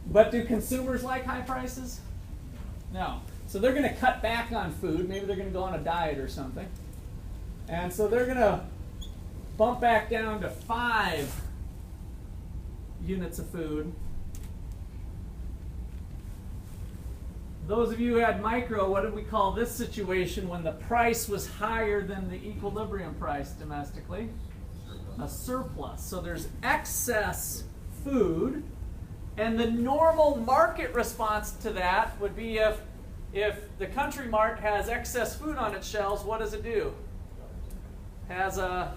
[SPEAKER 2] But do consumers like high prices? No. So they're going to cut back on food. Maybe they're going to go on a diet or something. And so they're going to bump back down to 5 units of food. Those of you who had micro, what did we call this situation when the price was higher than the equilibrium price domestically? A surplus. So there's excess food, and the normal market response to that would be if the Country Mart has excess food on its shelves, what does it do? Has a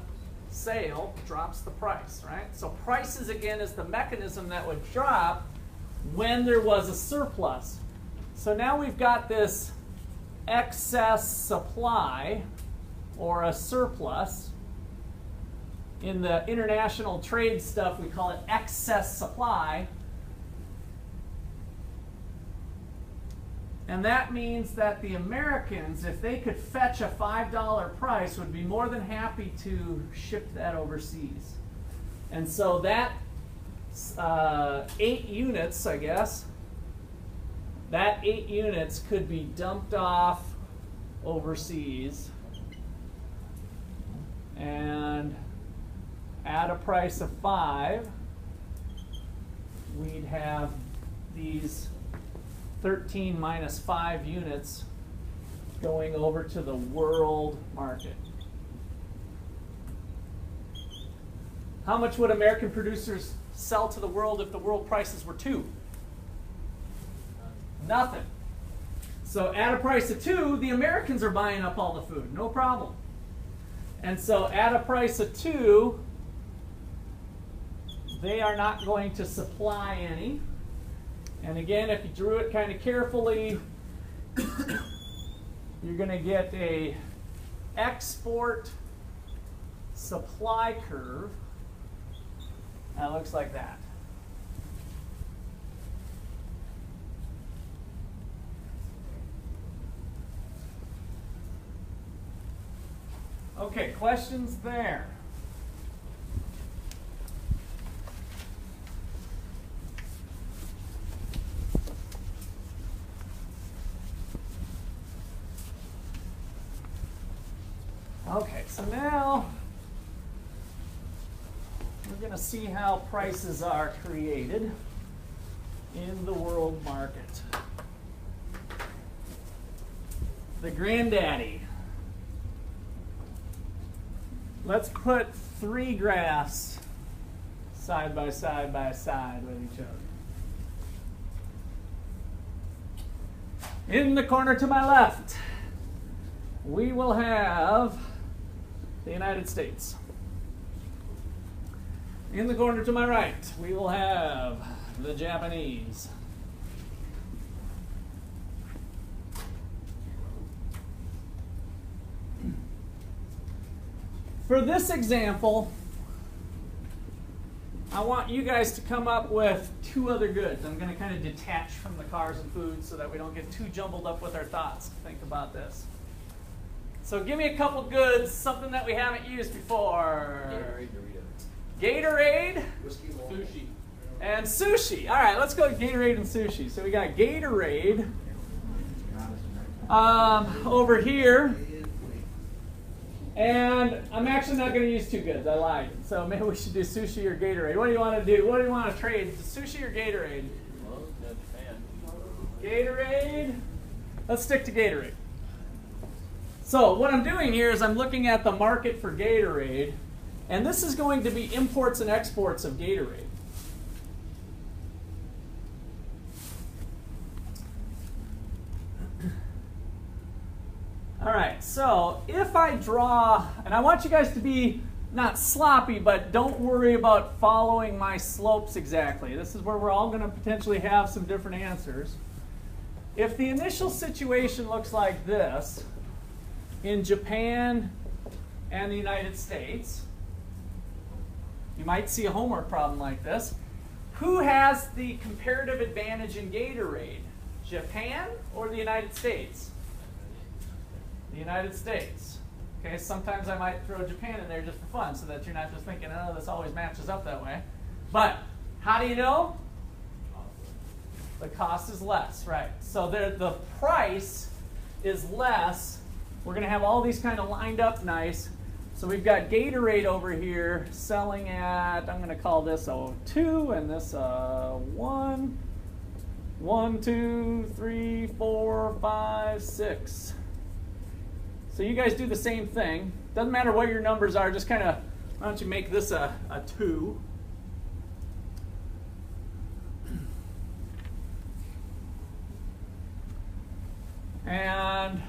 [SPEAKER 2] sale, drops the price, right? So prices, again, is the mechanism that would drop when there was a surplus. So now we've got this excess supply, or a surplus. In the international trade stuff, we call it excess supply. And that means that the Americans, if they could fetch a $5 price, would be more than happy to ship that overseas. And so that 8 units, I guess, that 8 units could be dumped off overseas and at a price of 5, we'd have these 13 minus 5 units going over to the world market. How much would American producers sell to the world if the world prices were 2? Nothing. So at a price of 2, the Americans are buying up all the food, no problem. And so at a price of 2, they are not going to supply any. And again, if you drew it kind of carefully, you're going to get a export supply curve that looks like that. Okay, questions there? Okay, so now we're going to see how prices are created in the world market. The granddaddy. Let's put 3 graphs side by side with each other. In the corner to my left, we will have the United States. In the corner to my right, we will have the Japanese. For this example, I want you guys to come up with 2 other goods. I'm going to kind of detach from the cars and food so that we don't get too jumbled up with our thoughts. Think about this. So give me a couple goods, something that we haven't used before. Gatorade,
[SPEAKER 6] Sushi.
[SPEAKER 2] and sushi. All right, let's go Gatorade and sushi. So we got Gatorade over here. And I'm actually not going to use two goods. I lied. So maybe we should do sushi or Gatorade. What do you want to do? What do you want to trade? Sushi or Gatorade?
[SPEAKER 4] Well, yeah, Japan.
[SPEAKER 2] Gatorade. Let's stick to Gatorade. So what I'm doing here is I'm looking at the market for Gatorade, and this is going to be imports and exports of Gatorade. All right, so if I draw, and I want you guys to be not sloppy, but don't worry about following my slopes exactly. This is where we're all going to potentially have some different answers. If the initial situation looks like this in Japan and the United States, you might see a homework problem like this. Who has the comparative advantage in Gatorade? Japan or the United States? The United States. Okay, sometimes I might throw Japan in there just for fun so that you're not just thinking, oh, this always matches up that way. But how do you know? The cost is less, right? So the price is less. We're going to have all these kind of lined up nice. So we've got Gatorade over here selling at, I'm going to call this a 2 and this a 1. 1, 2, 3, 4, 5, 6. So you guys do the same thing. Doesn't matter what your numbers are, just kind of, why don't you make this a 2. And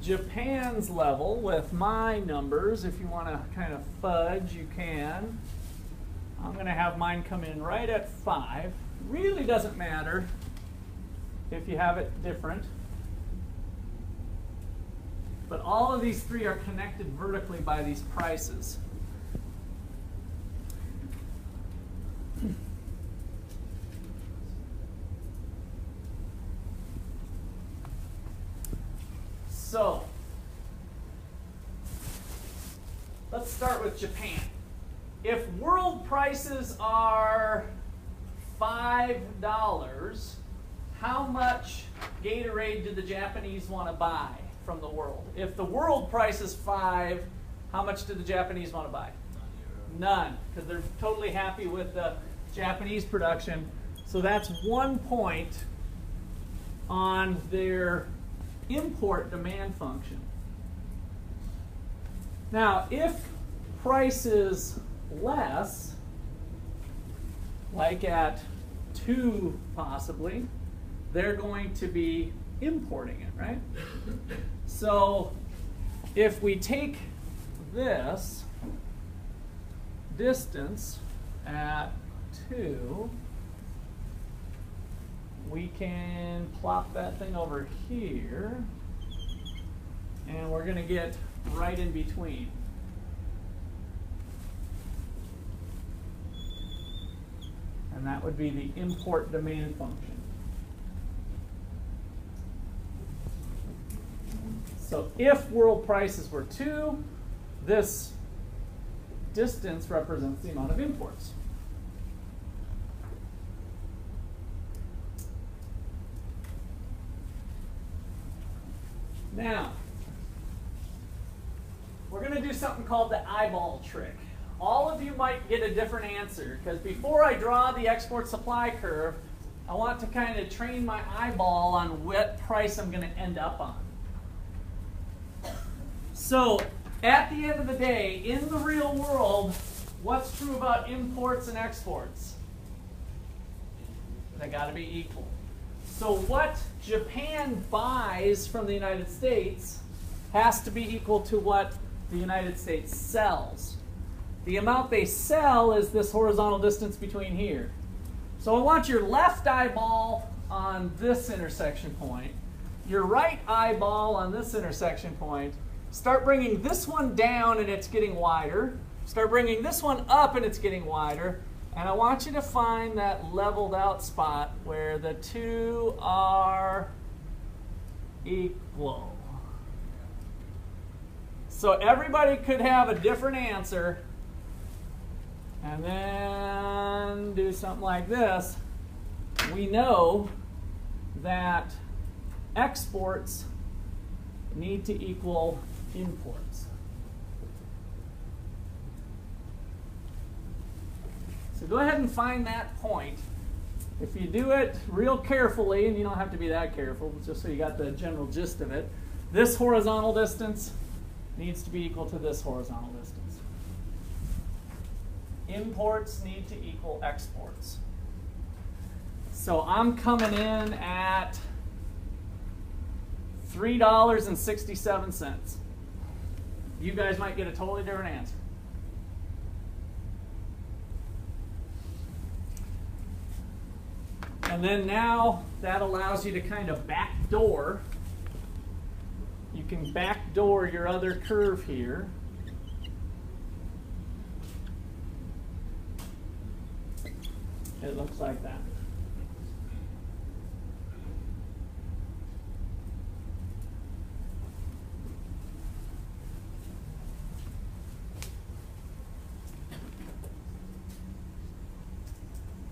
[SPEAKER 2] Japan's level with my numbers, if you want to kind of fudge, you can. I'm going to have mine come in right at 5. Really doesn't matter if you have it different. But all of these three are connected vertically by these prices. So, let's start with Japan. If world prices are $5, how much Gatorade do the Japanese want to buy from the world? If the world price is 5, how much do the Japanese want to buy? None, because they're totally happy with the Japanese production. So that's 1 point on their import demand function. Now, if price is less, like at 2 possibly, they're going to be importing it, right? So if we take this distance at 2, we can plop that thing over here, and we're going to get right in between. And that would be the import demand function. So if world prices were 2, this distance represents the amount of imports. Now, we're going to do something called the eyeball trick. All of you might get a different answer, because before I draw the export supply curve, I want to kind of train my eyeball on what price I'm going to end up on. So, at the end of the day, in the real world, what's true about imports and exports? They got to be equal. So what Japan buys from the United States has to be equal to what the United States sells. The amount they sell is this horizontal distance between here. So I want your left eyeball on this intersection point, your right eyeball on this intersection point. Start bringing this one down and it's getting wider. Start bringing this one up and it's getting wider. And I want you to find that leveled out spot where the two are equal. So everybody could have a different answer, and then do something like this. We know that exports need to equal imports. So go ahead and find that point. If you do it real carefully, and you don't have to be that careful, just so you got the general gist of it, this horizontal distance needs to be equal to this horizontal distance. Imports need to equal exports. So I'm coming in at $3.67. You guys might get a totally different answer. And then now that allows you to kind of backdoor. You can backdoor your other curve here. It looks like that.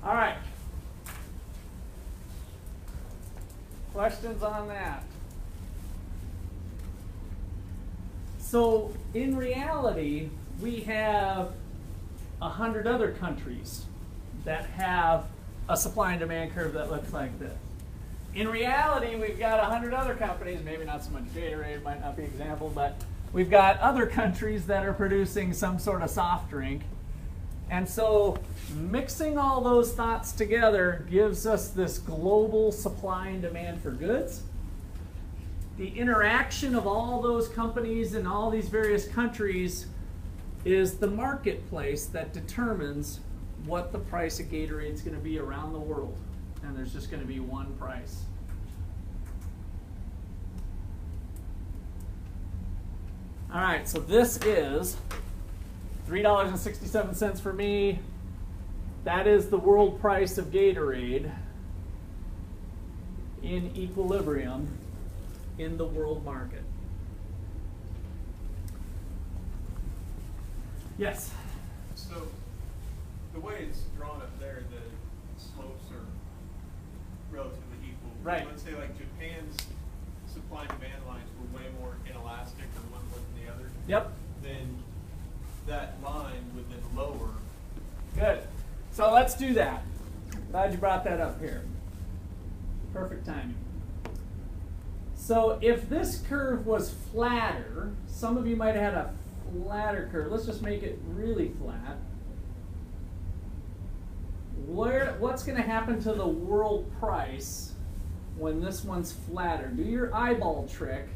[SPEAKER 2] All right. Questions on that? So in reality, we have 100 other countries that have a supply and demand curve that looks like this. In reality, we've got 100 other companies, maybe not so much Gatorade, might not be an example, but we've got other countries that are producing some sort of soft drink. And so mixing all those thoughts together gives us this global supply and demand for goods. The interaction of all those companies in all these various countries is the marketplace that determines what the price of Gatorade is going to be around the world. And there's just going to be one price. All right, so this is $3.67 for me. That is the world price of Gatorade in equilibrium in the world market. Yes?
[SPEAKER 1] So the way it's drawn up there, the slopes are relatively equal.
[SPEAKER 2] Right.
[SPEAKER 1] Let's say like Japan's supply and demand lines were way more inelastic than one was than the other.
[SPEAKER 2] Yep.
[SPEAKER 1] Then that line would then lower.
[SPEAKER 2] Good. So let's do that. Glad you brought that up here. Perfect timing. So if this curve was flatter, some of you might have had a flatter curve. Let's just make it really flat. What's going to happen to the world price when this one's flatter? Do your eyeball trick.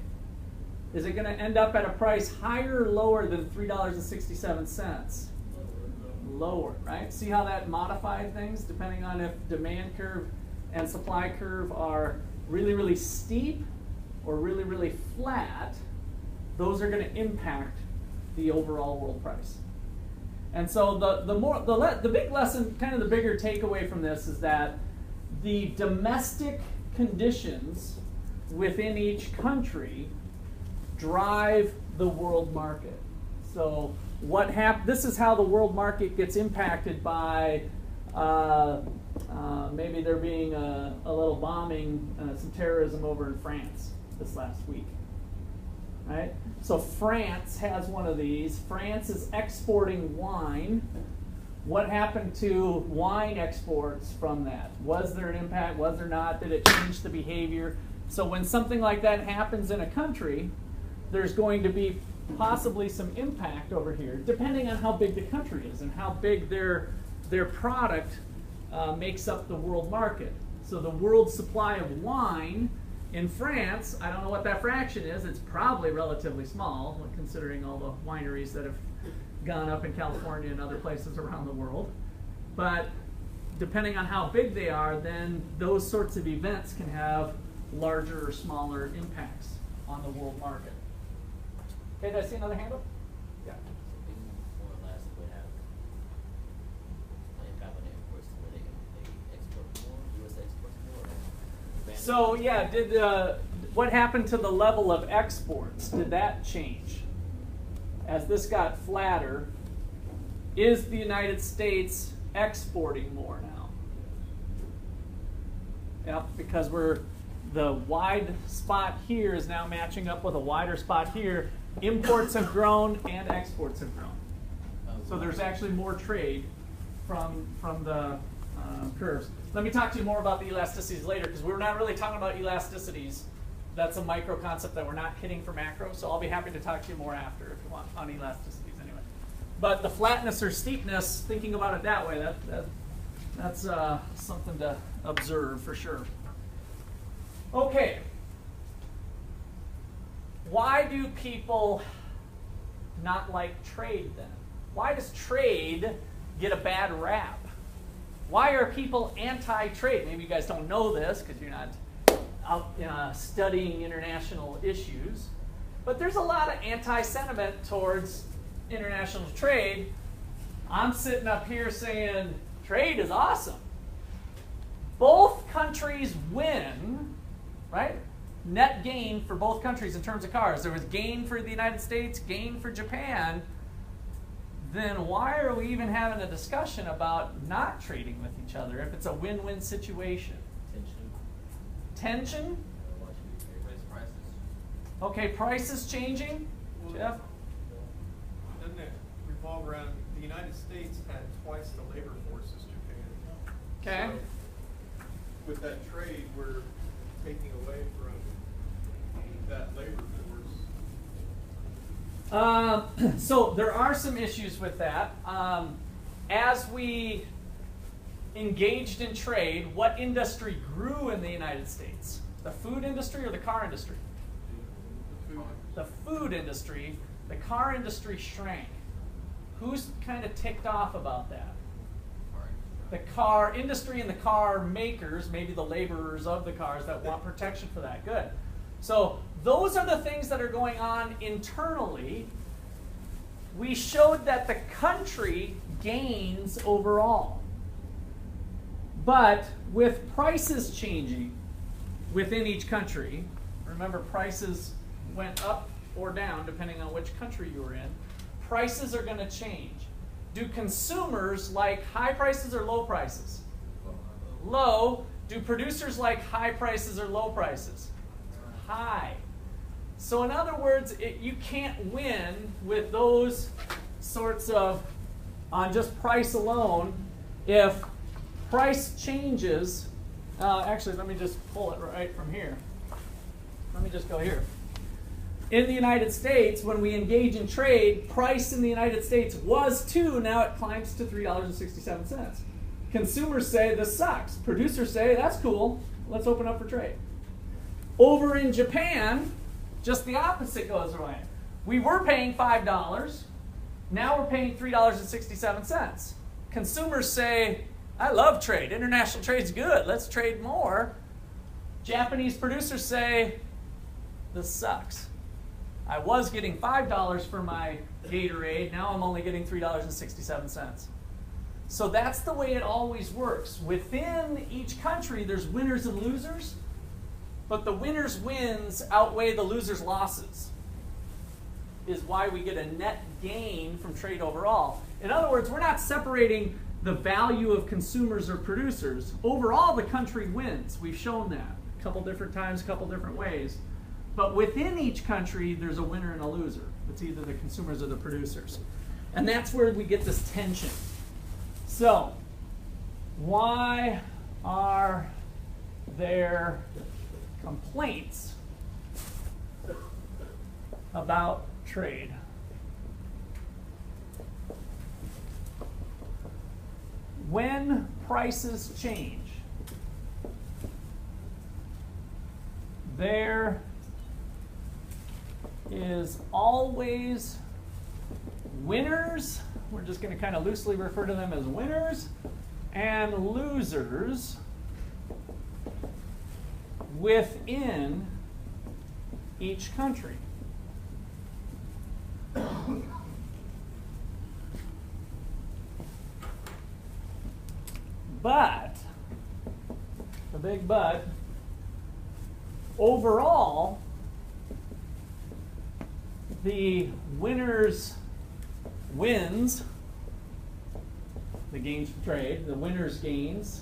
[SPEAKER 2] Is it going to end up at a price higher or lower than $3.67? Lower, right? See how that modified things depending on if demand curve and supply curve are really, really steep or really, really flat. Those are going to impact the overall world price. And so the big lesson, kind of the bigger takeaway from this is that the domestic conditions within each country drive the world market. So this is how the world market gets impacted by maybe there being a little bombing, some terrorism over in France this last week. Right? So France has one of these. France is exporting wine. What happened to wine exports from that? Was there an impact? Was there not? Did it change the behavior? So when something like that happens in a country, there's going to be possibly some impact over here, depending on how big the country is and how big their product makes up the world market. So the world supply of wine in France, I don't know what that fraction is. It's probably relatively small, considering all the wineries that have gone up in California and other places around the world. But depending on how big they are, then those sorts of events can have larger or smaller impacts on the world market. Okay, did I see another handle? Yeah.
[SPEAKER 3] More or less would have an impact on imports to where they export more, US exports more.
[SPEAKER 2] So yeah, what happened to the level of exports? Did that change? As this got flatter, is the United States exporting more now? Yep, because we're the wide spot here is now matching up with a wider spot here. Imports have grown and exports have grown. So there's actually more trade from the curves. Let me talk to you more about the elasticities later, because we're not really talking about elasticities. That's a micro concept that we're not hitting for macro, so I'll be happy to talk to you more after if you want on elasticities anyway. But the flatness or steepness, thinking about it that way, that's something to observe for sure. Okay. Why do people not like trade then? Why does trade get a bad rap? Why are people anti-trade? Maybe you guys don't know this because you're not out studying international issues. But there's a lot of anti-sentiment towards international trade. I'm sitting up here saying trade is awesome. Both countries win, right? Net gain for both countries in terms of cars. There was gain for the United States, gain for Japan. Then why are we even having a discussion about not trading with each other if it's a win-win situation? Tension?
[SPEAKER 5] Raise prices.
[SPEAKER 2] Okay, prices changing?
[SPEAKER 1] Well,
[SPEAKER 2] Jeff?
[SPEAKER 1] Doesn't it revolve around, the United States had twice the labor force as Japan.
[SPEAKER 2] Okay.
[SPEAKER 1] So with that trade, we're taking away from that labor force.
[SPEAKER 2] So there are some issues with that. As we engaged in trade, what industry grew in the United States? The food industry or the car industry? The food industry. The car industry shrank. Who's kind of ticked off about that? The car industry and the car makers, maybe the laborers of the cars that want protection for that. Good. So those are the things that are going on internally. We showed that the country gains overall. But with prices changing within each country, remember prices went up or down depending on which country you were in, prices are going to change. Do consumers like high prices or low prices? Low. Do producers like high prices or low prices? High. So in other words, you can't win with those sorts of, on just price alone. If price changes, actually let me just pull it right from here. Let me just go here. In the United States, when we engage in trade, price in the United States was $2, now it climbs to $3.67. Consumers say this sucks. Producers say that's cool, let's open up for trade. Over in Japan, just the opposite goes away. We were paying $5, now we're paying $3.67. Consumers say, I love trade, international trade's good, let's trade more. Japanese producers say, this sucks. I was getting $5 for my Gatorade, now I'm only getting $3.67. So that's the way it always works. Within each country, there's winners and losers, but the winners' wins outweigh the losers' losses, is why we get a net gain from trade overall. In other words, we're not separating the value of consumers or producers. Overall, the country wins. We've shown that a couple different times, a couple different ways. But within each country, there's a winner and a loser. It's either the consumers or the producers. And that's where we get this tension. So, why are there complaints about trade? When prices change, there is always winners, we're just going to kind of loosely refer to them as winners, and losers within each country. But, the big but, overall, the winners wins, the gains from trade, the winners gains,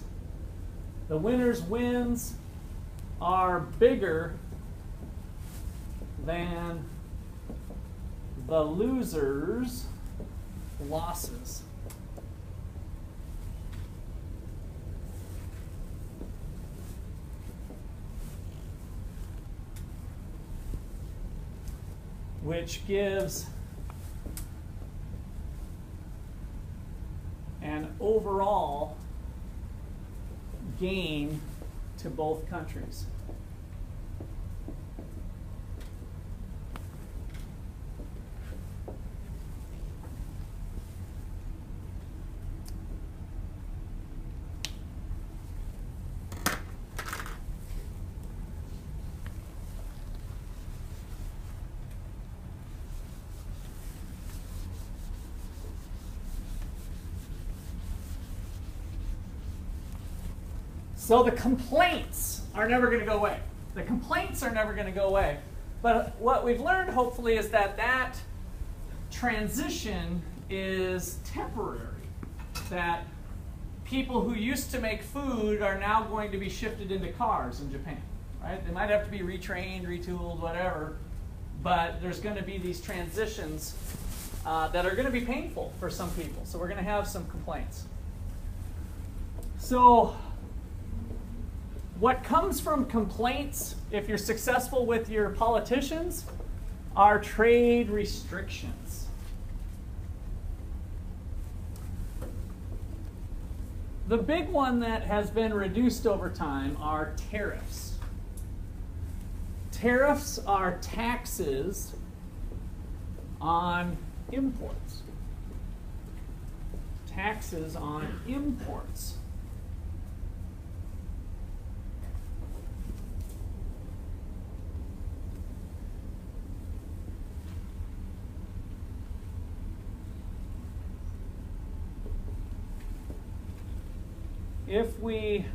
[SPEAKER 2] the winners wins, are bigger than the loser's losses. Which gives an overall gain to both countries. So the complaints are never going to go away. The complaints are never going to go away. But what we've learned, hopefully, is that that transition is temporary. That people who used to make food are now going to be shifted into cars in Japan. Right? They might have to be retrained, retooled, whatever. But there's going to be these transitions that are going to be painful for some people. So we're going to have some complaints. So what comes from complaints, if you're successful with your politicians, are trade restrictions. The big one that has been reduced over time are tariffs. Tariffs are taxes on imports. Taxes on imports. If we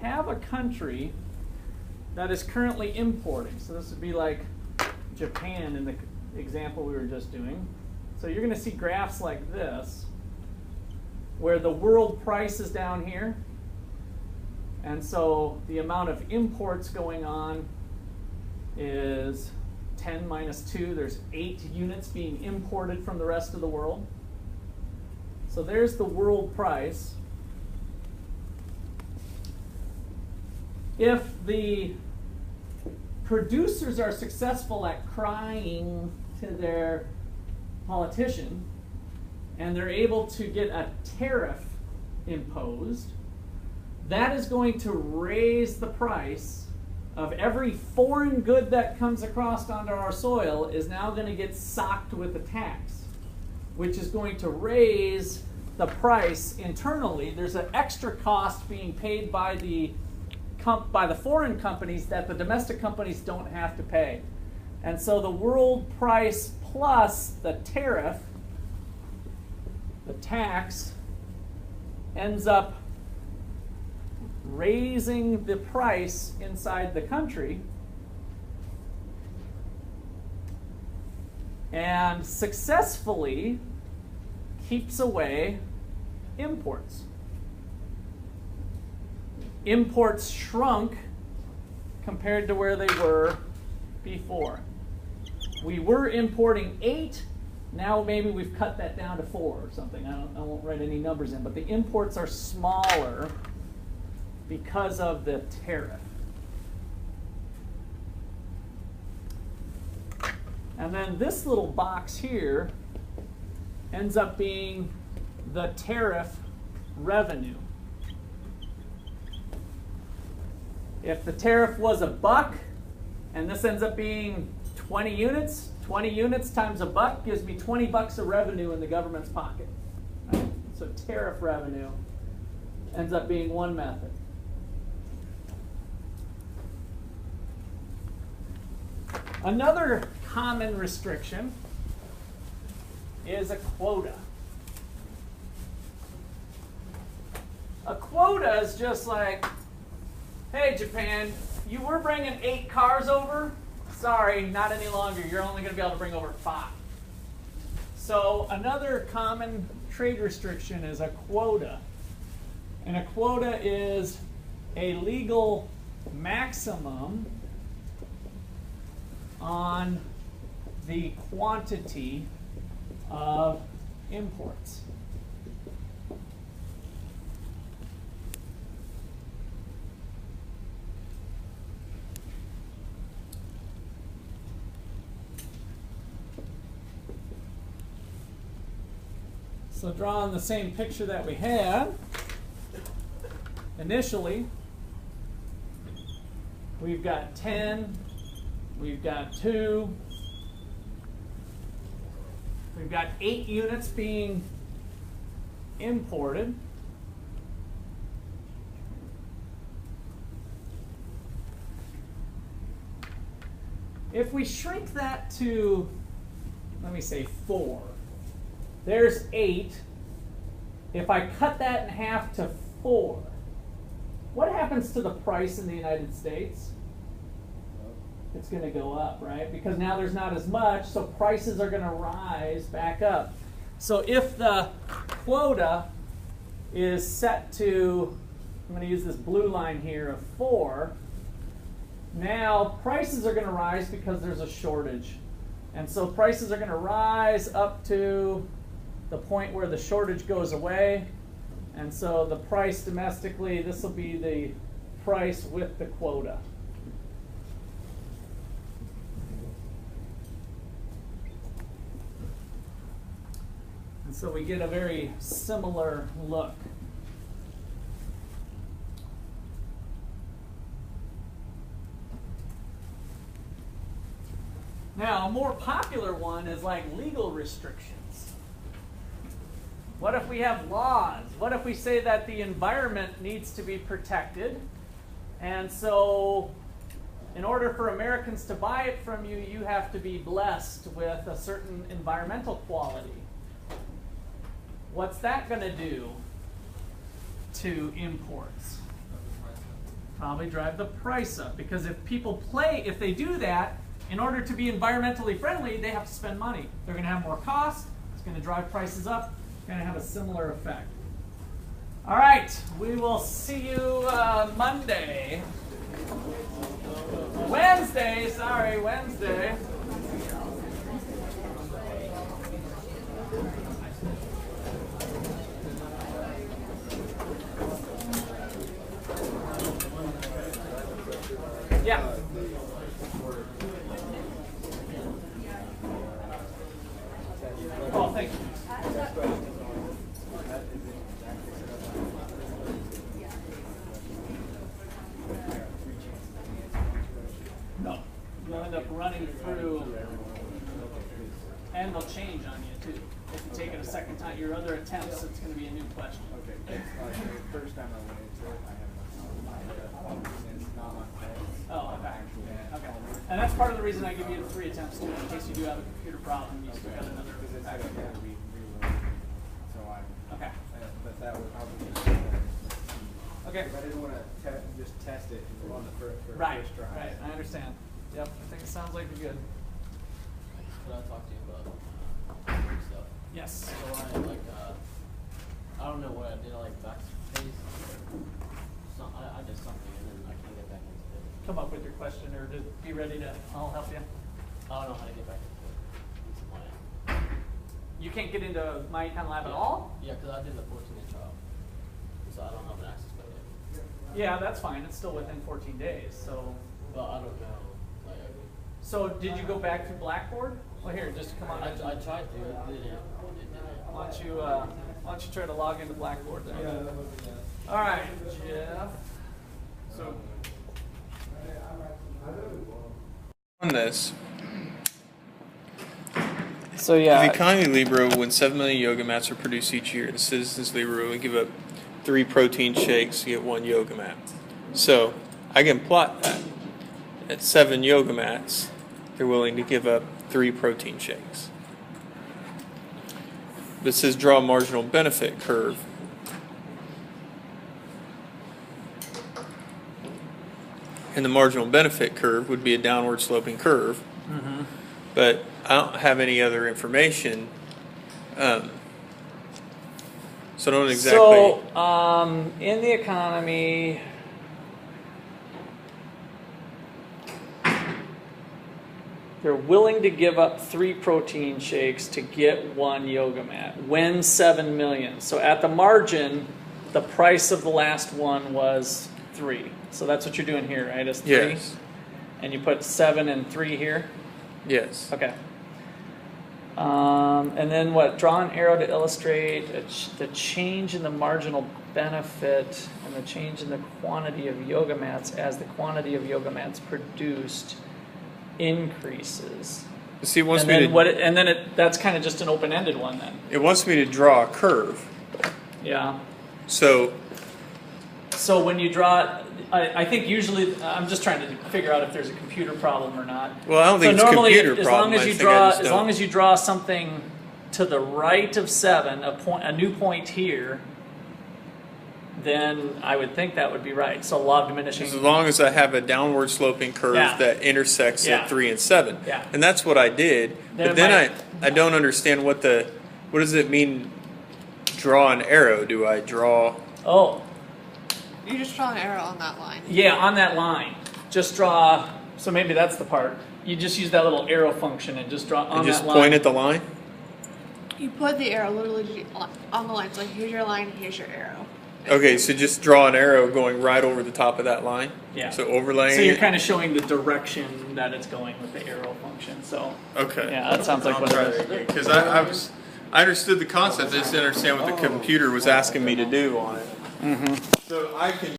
[SPEAKER 2] have a country that is currently importing, so this would be like Japan in the example we were just doing. So you're going to see graphs like this, where the world price is down here. And so the amount of imports going on is 10 minus 2. There's 8 units being imported from the rest of the world. So there's the world price. If the producers are successful at crying to their politician and they're able to get a tariff imposed, that is going to raise the price of every foreign good that comes across onto our soil is now going to get socked with a tax, which is going to raise the price internally. There's an extra cost being paid by the foreign companies that the domestic companies don't have to pay. And so the world price plus the tariff, the tax, ends up raising the price inside the country and successfully keeps away imports. Imports shrunk compared to where they were before. We were importing 8, now maybe we've cut that down to 4 or something. I won't write any numbers in, but the imports are smaller because of the tariff. And then this little box here ends up being the tariff revenue. If the tariff was $1 and this ends up being 20 units, 20 units times $1 gives me 20 bucks of revenue in the government's pocket. Right? So tariff revenue ends up being one method. Another common restriction is a quota. A quota is just like, hey, Japan, you were bringing 8 cars over. Sorry, not any longer. You're only going to be able to bring over 5. So another common trade restriction is a quota. And a quota is a legal maximum on the quantity of imports. So drawing the same picture that we had initially, we've got 10, we've got 2, we've got 8 units being imported. If we shrink that to, let me say 4, there's 8. If I cut that in half to 4, what happens to the price in the United States? It's going to go up, right? Because now there's not as much, so prices are going to rise back up. So if the quota is set to, I'm going to use this blue line here of 4, now prices are going to rise because there's a shortage. And so prices are going to rise up to the point where the shortage goes away. And so the price domestically, this will be the price with the quota. And so we get a very similar look. Now, a more popular one is like legal restrictions. What if we have laws? What if we say that the environment needs to be protected? And so, in order for Americans to buy it from you, you have to be blessed with a certain environmental quality. What's that going to do to imports? Probably drive the price up, because if they do that, in order to be environmentally friendly, they have to spend money. They're going to have more cost. It's going to drive prices up. It's going to have a similar effect. All right, we will see you Monday. Wednesday. Yeah. Oh, thank you. No. You'll end up running through, and they'll change on you too. If you take it a second time, your other attempts, it's going to be a new question.
[SPEAKER 5] Okay. The first time I went into it, I had it's not on
[SPEAKER 2] Oh, okay. Okay. And that's part of the reason I give you the 3 attempts too, in case you do have a computer problem, you still got another.
[SPEAKER 5] because it's actually got to be reloaded. So
[SPEAKER 2] Okay.
[SPEAKER 5] But that was probably
[SPEAKER 2] Okay.
[SPEAKER 5] I didn't want to just test it on the first
[SPEAKER 2] Right.
[SPEAKER 5] try.
[SPEAKER 2] Right. I understand. Yep. I think it sounds like you're good.
[SPEAKER 3] Could I talk to you about stuff?
[SPEAKER 2] Yes.
[SPEAKER 3] So I don't know what I did, like backspace. I did something and then I can't get back into it.
[SPEAKER 2] Come up with your question, or to be ready to. I'll help you.
[SPEAKER 3] I don't know how to get back into it. It's my
[SPEAKER 2] You can't get into My Econ Lab at all?
[SPEAKER 3] Yeah, because I did the 14-day trial, so I don't have an access code yet.
[SPEAKER 2] Yeah, that's fine. It's still within 14 days. So.
[SPEAKER 3] But I don't know. Like,
[SPEAKER 2] So did you go back to Blackboard? Well, here, just come on.
[SPEAKER 3] I tried to. It didn't.
[SPEAKER 2] Why don't you try to log into Blackboard there? All right, Jeff.
[SPEAKER 1] So on this,
[SPEAKER 2] So yeah,
[SPEAKER 1] the Economy Libra, when 7 million yoga mats are produced each year, the Citizens Libra will give up 3 protein shakes to get 1 yoga mat. So I can plot that. At 7 yoga mats, they're willing to give up 3 protein shakes. But it says draw a marginal benefit curve. And the marginal benefit curve would be a downward sloping curve.
[SPEAKER 2] Mm-hmm.
[SPEAKER 1] But I don't have any other information. So I don't exactly.
[SPEAKER 2] So in the economy, they're willing to give up 3 protein shakes to get 1 yoga mat. When 7 million. So at the margin, the price of the last one was 3. So that's what you're doing here, right? Is 3?
[SPEAKER 1] Yes.
[SPEAKER 2] And you put 7 and 3 here?
[SPEAKER 1] Yes.
[SPEAKER 2] Okay. And then what? Draw an arrow to illustrate the change in the marginal benefit and the change in the quantity of yoga mats as the quantity of yoga mats produced increases.
[SPEAKER 1] See, it wants
[SPEAKER 2] And
[SPEAKER 1] me
[SPEAKER 2] then
[SPEAKER 1] to.
[SPEAKER 2] that's kind of just an open-ended one then.
[SPEAKER 1] It wants me to draw a curve.
[SPEAKER 2] Yeah.
[SPEAKER 1] So
[SPEAKER 2] So when you draw, I think usually I'm just trying to figure out if there's a computer problem or not.
[SPEAKER 1] well, I don't think
[SPEAKER 2] so
[SPEAKER 1] it's a
[SPEAKER 2] normally,
[SPEAKER 1] computer
[SPEAKER 2] as
[SPEAKER 1] problem.
[SPEAKER 2] long as
[SPEAKER 1] I
[SPEAKER 2] you
[SPEAKER 1] think
[SPEAKER 2] draw,
[SPEAKER 1] I just
[SPEAKER 2] as
[SPEAKER 1] don't.
[SPEAKER 2] long as you draw something to the right of 7, a new point here, then I would think that would be right. So law of diminishing.
[SPEAKER 1] As long as I have a downward sloping curve
[SPEAKER 2] Yeah.
[SPEAKER 1] that intersects
[SPEAKER 2] Yeah.
[SPEAKER 1] at 3 and 7.
[SPEAKER 2] Yeah.
[SPEAKER 1] And that's what I did.
[SPEAKER 2] Then
[SPEAKER 1] But
[SPEAKER 2] it
[SPEAKER 1] then
[SPEAKER 2] might-
[SPEAKER 1] I don't understand what does it mean, draw an arrow? Do I draw?
[SPEAKER 2] Oh,
[SPEAKER 8] You just draw an arrow on that line.
[SPEAKER 2] yeah, on that line. Just draw, so maybe that's the part. You just use that little arrow function and just draw on
[SPEAKER 1] And just
[SPEAKER 2] that line.
[SPEAKER 1] point at the line?
[SPEAKER 8] You put the arrow literally on the line. So like, here's your line, here's your arrow.
[SPEAKER 1] Okay, so just draw an arrow going right over the top of that line?
[SPEAKER 2] Yeah.
[SPEAKER 1] So overlaying
[SPEAKER 2] So you're
[SPEAKER 1] it?
[SPEAKER 2] kind of showing the direction that it's going with the arrow function. So
[SPEAKER 1] Okay.
[SPEAKER 2] yeah, that sounds like
[SPEAKER 1] I'll
[SPEAKER 2] what
[SPEAKER 1] try
[SPEAKER 2] it
[SPEAKER 1] that
[SPEAKER 2] is.
[SPEAKER 1] again, 'cause I understood the concept, I just didn't understand what the computer was asking me to do on it. So I can